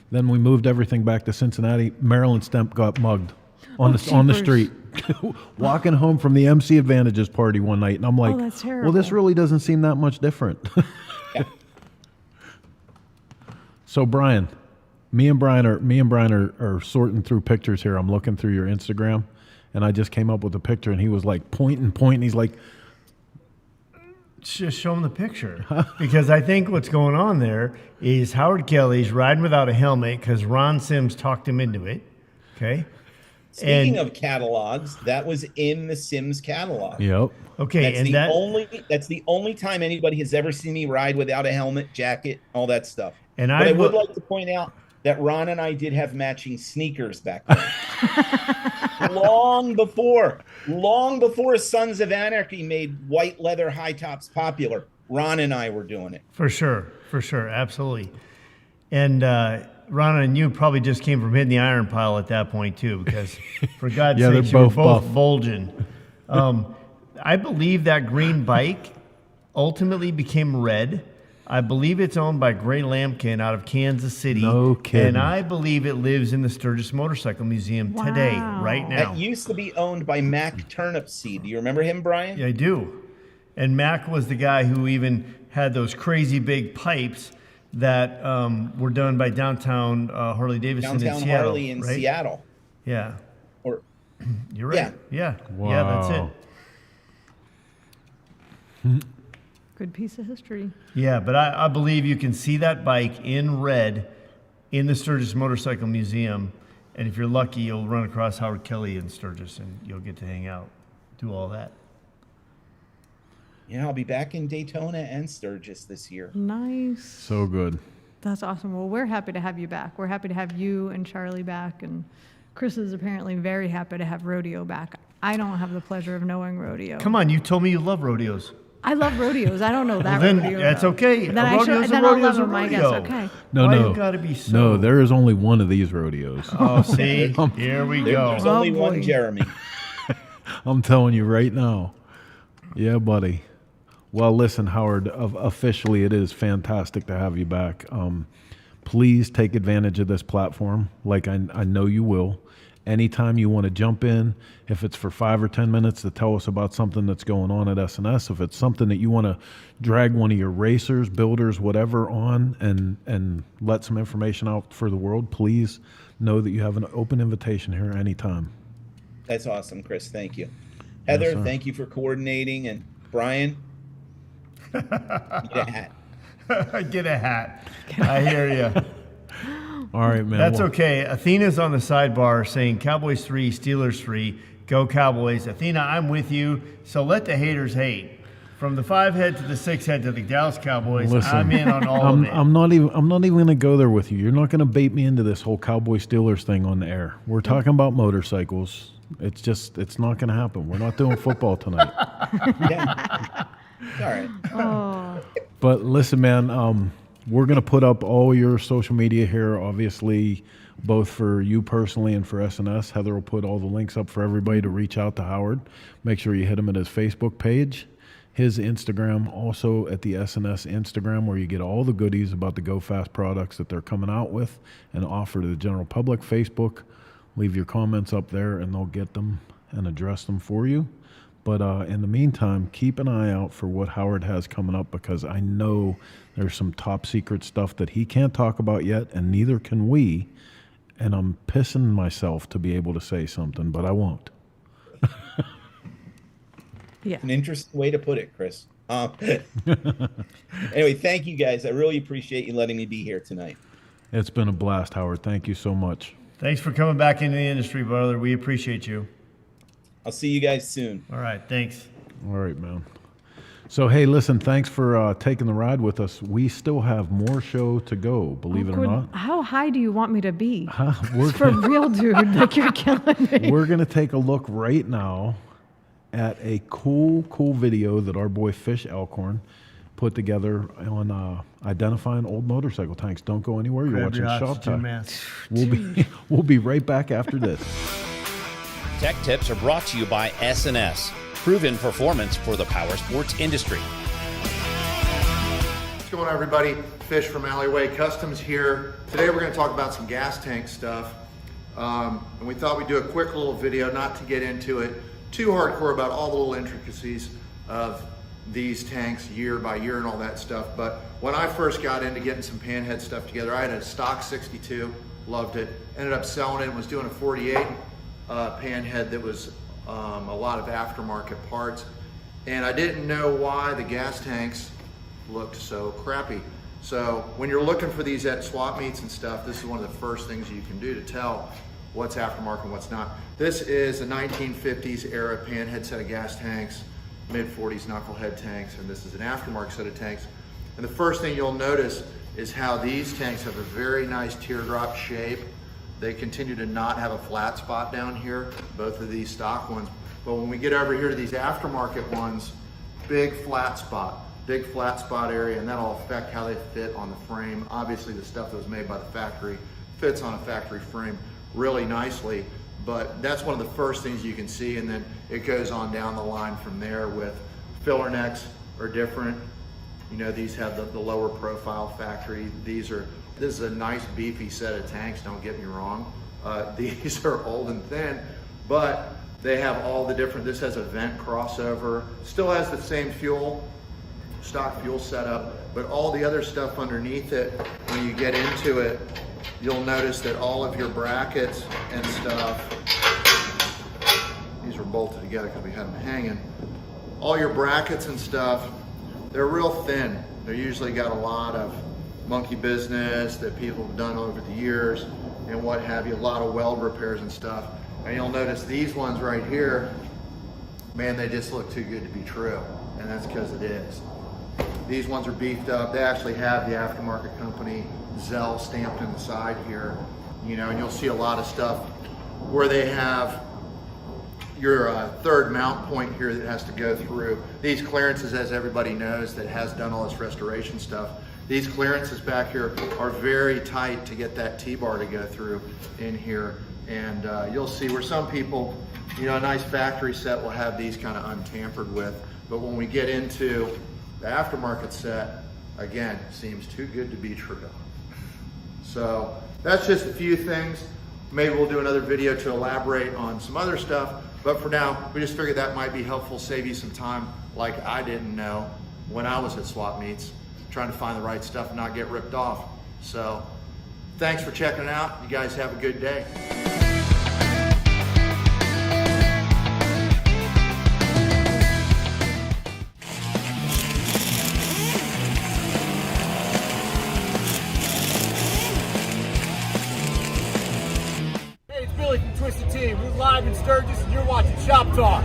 then we moved everything back to Cincinnati. Maryland Stemp got mugged on the street. walking home from the MC Advantages party one night, and I'm like, that's well, this terrible. really doesn't seem that much different. So Brian, me and Brian are sorting through pictures here. I'm looking through your Instagram, and I just came up with a picture, and he was like pointing. He's like, just show him the picture. Because I think what's going on there is Howard Kelly's riding without a helmet because Ron Sims talked him into it. Okay. Speaking of catalogs, that was in the Sims catalog. yep. Okay. That's the only time anybody has ever seen me ride without a helmet, jacket, all that stuff. And I would like to point out that Ron and I did have matching sneakers back then. long before Sons of Anarchy made white leather high tops popular, Ron and I were doing it. For sure, absolutely. And Ron and you probably just came from hitting the iron pile at that point too, because for God's Yeah, sake, they're you were both both buff. bulging. I believe that green bike ultimately became red. I believe it's owned by Gray Lampkin out of Kansas City. No kidding. And I believe it lives in the Sturgis Motorcycle Museum today, right now. That used to be owned by Mac Turnipseed. Do you remember him, Brian? Yeah, I do. And Mac was the guy who even had those crazy big pipes that were done by Downtown Harley Davidson in Downtown Seattle. Harley in right? Seattle. Yeah. Or You're right. Yeah. Wow. Yeah, that's it. Good piece of history. Yeah, but I believe you can see that bike in red in the Sturgis Motorcycle Museum. And if you're lucky, you'll run across Howard Kelly in Sturgis and you'll get to hang out, do all that. Yeah, I'll be back in Daytona and Sturgis this year. Nice. So good. That's awesome. Well, we're happy to have you back. We're happy to have you and Charlie back. And Chris is apparently very happy to have rodeo back. I don't have the pleasure of knowing rodeo. Come on, you told me you love rodeos. I love rodeos. I don't know that Well, then rodeo. that's though. okay. Then A I should. rodeo's a Then I'll rodeo's love a them. I guess. rodeo. Okay. No, Why no. you gotta be so... No, there is only one of these rodeos. Oh, see? Here we go. There's only boy. one Jeremy. I'm telling you right now. Yeah, buddy. Well, listen, Howard, officially it is fantastic to have you back. Please take advantage of this platform like I know you will. Anytime you want to jump in, if it's for 5 or 10 minutes to tell us about something that's going on at S&S, if it's something that you want to drag one of your racers, builders, whatever on and let some information out for the world, please know that you have an open invitation here anytime. That's awesome, Chris. Thank you. Heather, sir. thank you for coordinating. And Brian, get a hat. Get a hat. I hear you. All right, man. That's Well, okay. Athena's on the sidebar saying Cowboys 3, Steelers 3. Go Cowboys. Athena, I'm with you. So let the haters hate. From the 5 head to the 6 head to the Dallas Cowboys, Listen, I'm in on all of it. I'm not even going to go there with you. You're not going to bait me into this whole Cowboy Steelers thing on the air. We're talking about motorcycles. It's not going to happen. We're not doing football tonight. Yeah. All right. Oh, But listen, man, we're going to put up all your social media here, obviously, both for you personally and for S&S. Heather will put all the links up for everybody to reach out to Howard. Make sure you hit him at his Facebook page, his Instagram, also at the S&S Instagram, where you get all the goodies about the Go Fast products that they're coming out with and offer to the general public. Facebook, leave your comments up there, and they'll get them and address them for you. But in the meantime, keep an eye out for what Howard has coming up, because I know there's some top secret stuff that he can't talk about yet, and neither can we. And I'm pissing myself to be able to say something, but I won't. yeah. An interesting way to put it, Chris. Anyway, thank you guys. I really appreciate you letting me be here tonight. It's been a blast, Howard. Thank you so much. Thanks for coming back into the industry, brother. We appreciate you. I'll see you guys soon. All right, thanks. All right, man. So, hey, listen, thanks for taking the ride with us. We still have more show to go, believe it or not. How high do you want me to be? We're For real, dude. Like, you're killing me. We're going to take a look right now at a cool video that our boy Fish Elkhorn put together on identifying old motorcycle tanks. Don't go anywhere. You're Grab your watching oxygen ShopTalk. mask. We'll be right back after this. Tech tips are brought to you by S&S, proven performance for the power sports industry. What's going on, everybody? Fish from Alleyway Customs here. Today we're going to talk about some gas tank stuff. And we thought we'd do a quick little video, not to get into it too hardcore about all the little intricacies of these tanks year by year and all that stuff. But when I first got into getting some panhead stuff together, I had a stock 62, loved it, ended up selling it and was doing a 48 panhead that was a lot of aftermarket parts. And I didn't know why the gas tanks looked so crappy. So when you're looking for these at swap meets and stuff, this is one of the first things you can do to tell what's aftermarket and what's not. This is a 1950s era panhead set of gas tanks, mid-40s knucklehead tanks, and this is an aftermarket set of tanks. And the first thing you'll notice is how these tanks have a very nice teardrop shape. They continue to not have a flat spot down here, both of these stock ones. But when we get over here to these aftermarket ones, big flat spot area, and that'll affect how they fit on the frame. Obviously the stuff that was made by the factory fits on a factory frame really nicely, but that's one of the first things you can see, and then it goes on down the line from there with filler necks are different. You know, these have the lower profile factory. This is a nice beefy set of tanks, don't get me wrong. These are old and thin, but they have all the different, this has a vent crossover, still has the same stock fuel setup, but all the other stuff underneath it, when you get into it, you'll notice that all of your brackets and stuff, these were bolted together because we had them hanging. All your brackets and stuff, they're real thin. They're usually got a lot of monkey business that people have done over the years and what have you, a lot of weld repairs and stuff. And you'll notice these ones right here, man, they just look too good to be true. And that's because it is. These ones are beefed up. They actually have the aftermarket company Zell stamped in the side here, you know, and you'll see a lot of stuff where they have your third mount point here that has to go through. These clearances, as everybody knows that has done all this restoration stuff, these clearances back here are very tight to get that T-bar to go through in here. And you'll see where some people, you know, a nice factory set will have these kind of untampered with. But when we get into the aftermarket set, again, seems too good to be true. So that's just a few things. Maybe we'll do another video to elaborate on some other stuff. But for now, we just figured that might be helpful, save you some time like I didn't know when I was at swap meets, trying to find the right stuff and not get ripped off. So thanks for checking it out. You guys have a good day. Hey, it's Billy from Twisted Tea. We're live in Sturgis and you're watching Shop Talk.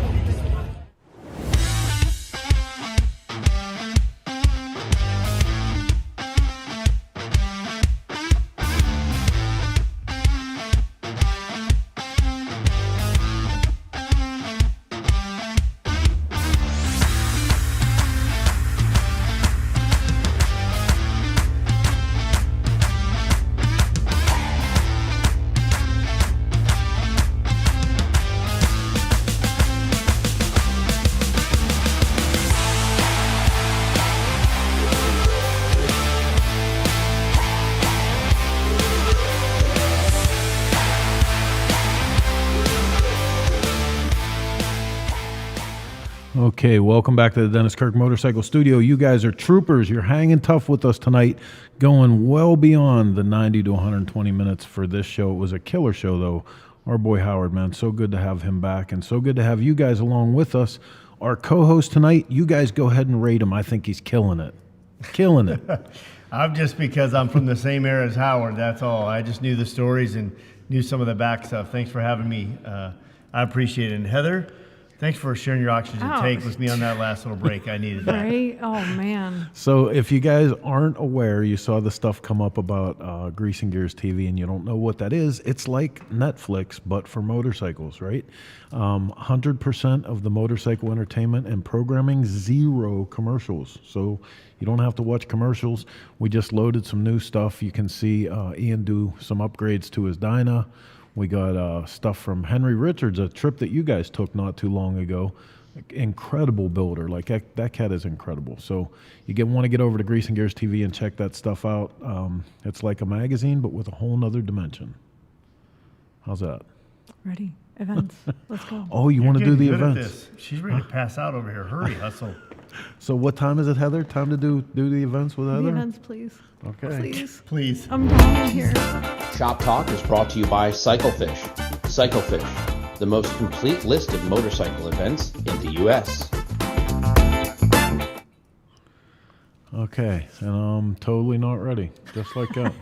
Okay, welcome back to the Dennis Kirk Motorcycle Studio. You guys are troopers. You're hanging tough with us tonight, going well beyond the 90 to 120 minutes for this show. It was a killer show, though. Our boy Howard, man, so good to have him back, and so good to have you guys along with us. Our co-host tonight, you guys go ahead and rate him. I think he's killing it. Killing it. I'm just because I'm from the same era as Howard, that's all. I just knew the stories and knew some of the back stuff. Thanks for having me. I appreciate it. And Heather, thanks for sharing your oxygen tank with me on that last little break. I needed that. Right? Oh, man. So if you guys aren't aware, you saw the stuff come up about Greasing Gears TV and you don't know what that is, it's like Netflix, but for motorcycles, right? 100% of the motorcycle entertainment and programming, 0 commercials. So you don't have to watch commercials. We just loaded some new stuff. You can see Ian do some upgrades to his Dyna. We got stuff from Henry Richards, a trip that you guys took not too long ago. Incredible builder. Like, that cat is incredible. So you want to get over to Greasing Gears TV and check that stuff out. It's like a magazine, but with a whole nother dimension. How's that? Ready. Events. Let's go. Oh, you want to do the Good at events? this. She's ready to pass out over here. Hurry, hustle. So what time is it, Heather? Time to do the events with Heather? The events, please. Okay. Please. Please. I'm dying here. Shop Talk is brought to you by Cyclefish. Cyclefish, the most complete list of motorcycle events in the U.S. Okay, and I'm totally not ready. Just like that.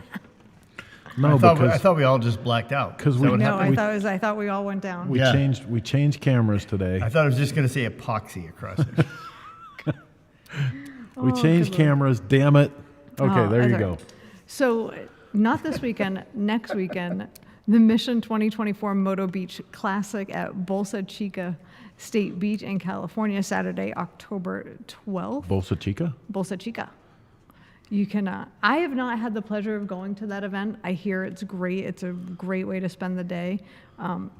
No, I thought we all just blacked out. Because I thought we all went down. we changed cameras today. I thought I was just going to say epoxy across it. We changed cameras. Damn it. Okay, there you go. So, not this weekend. Next weekend, the Mission 2024 Moto Beach Classic at Bolsa Chica State Beach in California, Saturday, October 12th. Bolsa Chica? Bolsa Chica. You can. I have not had the pleasure of going to that event. I hear it's great. It's a great way to spend the day.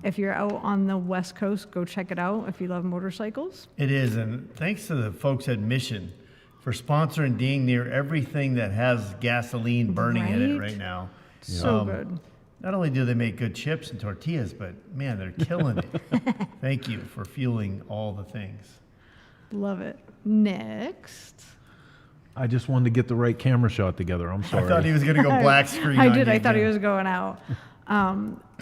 If you're out on the West Coast, go check it out if you love motorcycles. It is, and thanks to the folks at Mission for sponsoring being near everything that has gasoline burning in it right now. So good. Not only do they make good chips and tortillas, but man, they're killing it. Thank you for fueling all the things. Love it. Next. I just wanted to get the right camera shot together. I'm sorry. I thought he was going to go black screen. I did. I thought he was going out.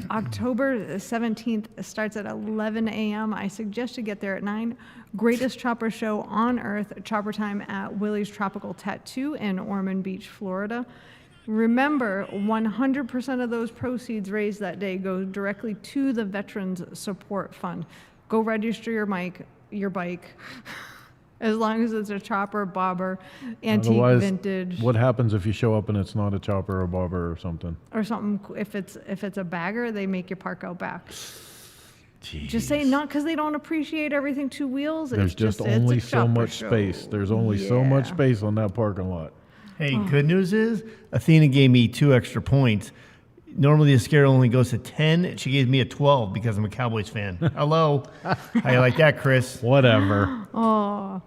October 17th starts at 11 a.m. I suggest you get there at 9. Greatest chopper show on earth. Chopper time at Willie's Tropical Tattoo in Ormond Beach, Florida. Remember, 100% of those proceeds raised that day go directly to the Veterans Support Fund. Go register your bike. As long as it's a chopper, bobber, antique, Otherwise, vintage. What happens if you show up and it's not a chopper or a bobber or something? Or something. If it's a bagger, they make you park out back. Jeez. Just say not because they don't appreciate everything two wheels. There's just only so much space. There's only so much space on that parking lot. Hey, good news is Athena gave me 2 extra points. Normally the scale only goes to 10. She gave me a 12 because I'm a Cowboys fan. Hello. How you like that, Chris? Whatever. Oh.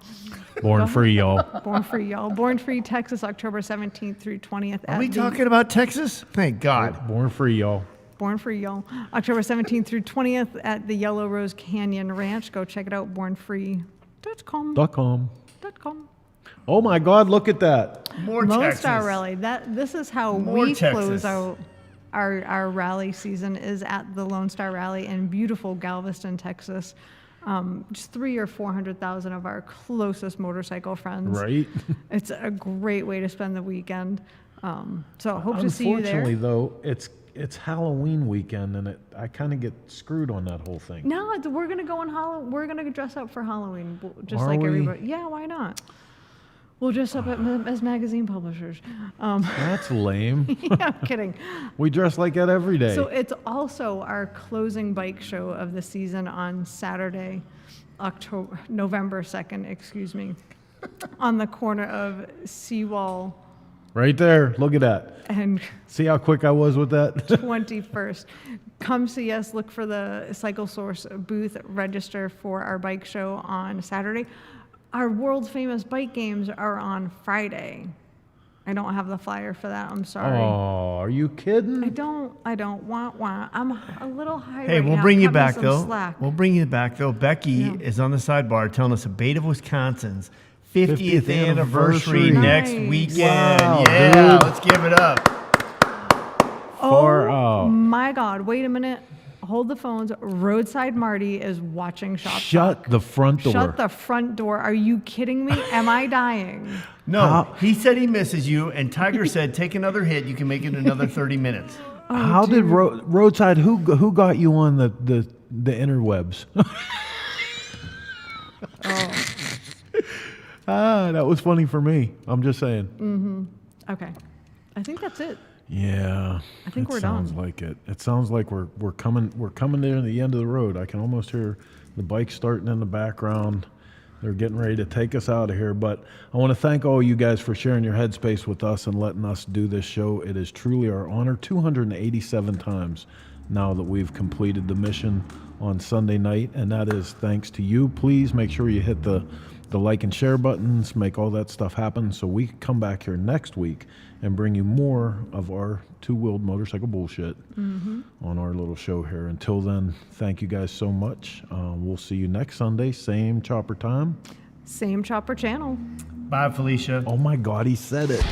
Born free, y'all. Born free, y'all. Born free, Texas, October 17th through 20th. Are we talking about Texas? Thank God. Born free, y'all. Born free, y'all. October 17th through 20th at the Yellow Rose Canyon Ranch. Go check it out, bornfree.com. Oh my God, look at that. More Lone Texas. Star Rally. This is how More we Texas. close out our rally season is at the Lone Star Rally in beautiful Galveston, Texas. Just 300,000 or 400,000 of our closest motorcycle friends. Right. It's a great way to spend the weekend. So hope to see you there. Unfortunately, though, it's Halloween weekend, and I kind of get screwed on that whole thing. No, we're gonna go on we're gonna dress up for Halloween, just Are like we? everybody. Yeah, why not? We'll dress up as magazine publishers. That's lame. Yeah, I'm kidding. We dress like that every day. So it's also our closing bike show of the season on Saturday, November 2nd, excuse me, on the corner of Seawall Right there. Look at that. and See how quick I was with that? 21st. Come see us, look for the Cycle Source booth, register for our bike show on Saturday. Our world famous bike games are on Friday. I don't have the flyer for that. I'm sorry. Oh, are you kidding? I don't want. I'm a little high. Hey, right we'll now. bring you Cut me back some though. slack. We'll bring you back though. Becky Yeah. is on the sidebar telling us a Beta of Wisconsin's 50th 50th anniversary anniversary. next Nice. weekend. Wow, Yeah, dude. let's give it up. Oh my God! Wait a minute. Hold the phones. Roadside Marty is watching ShopTalk. Shut the front door. Shut the front door. Are you kidding me? Am I dying? No, he said he misses you, and Tiger said take another hit. You can make it another 30 minutes. How did Roadside? Who got you on the interwebs? That was funny for me. I'm just saying. Okay. I think that's it. Yeah, I think we're sounds done. like it. It sounds like we're coming near the end of the road. I can almost hear the bike starting in the background. They're getting ready to take us out of here. But I want to thank all you guys for sharing your headspace with us and letting us do this show. It is truly our honor. 287 times now that we've completed the mission on Sunday night, and that is thanks to you. Please make sure you hit the the like and share buttons, make all that stuff happen so we can come back here next week and bring you more of our two-wheeled motorcycle bullshit on our little show here. Until then, thank you guys so much. We'll see you next Sunday, same chopper time. Same chopper channel. Bye, Felicia. Oh my God, he said it.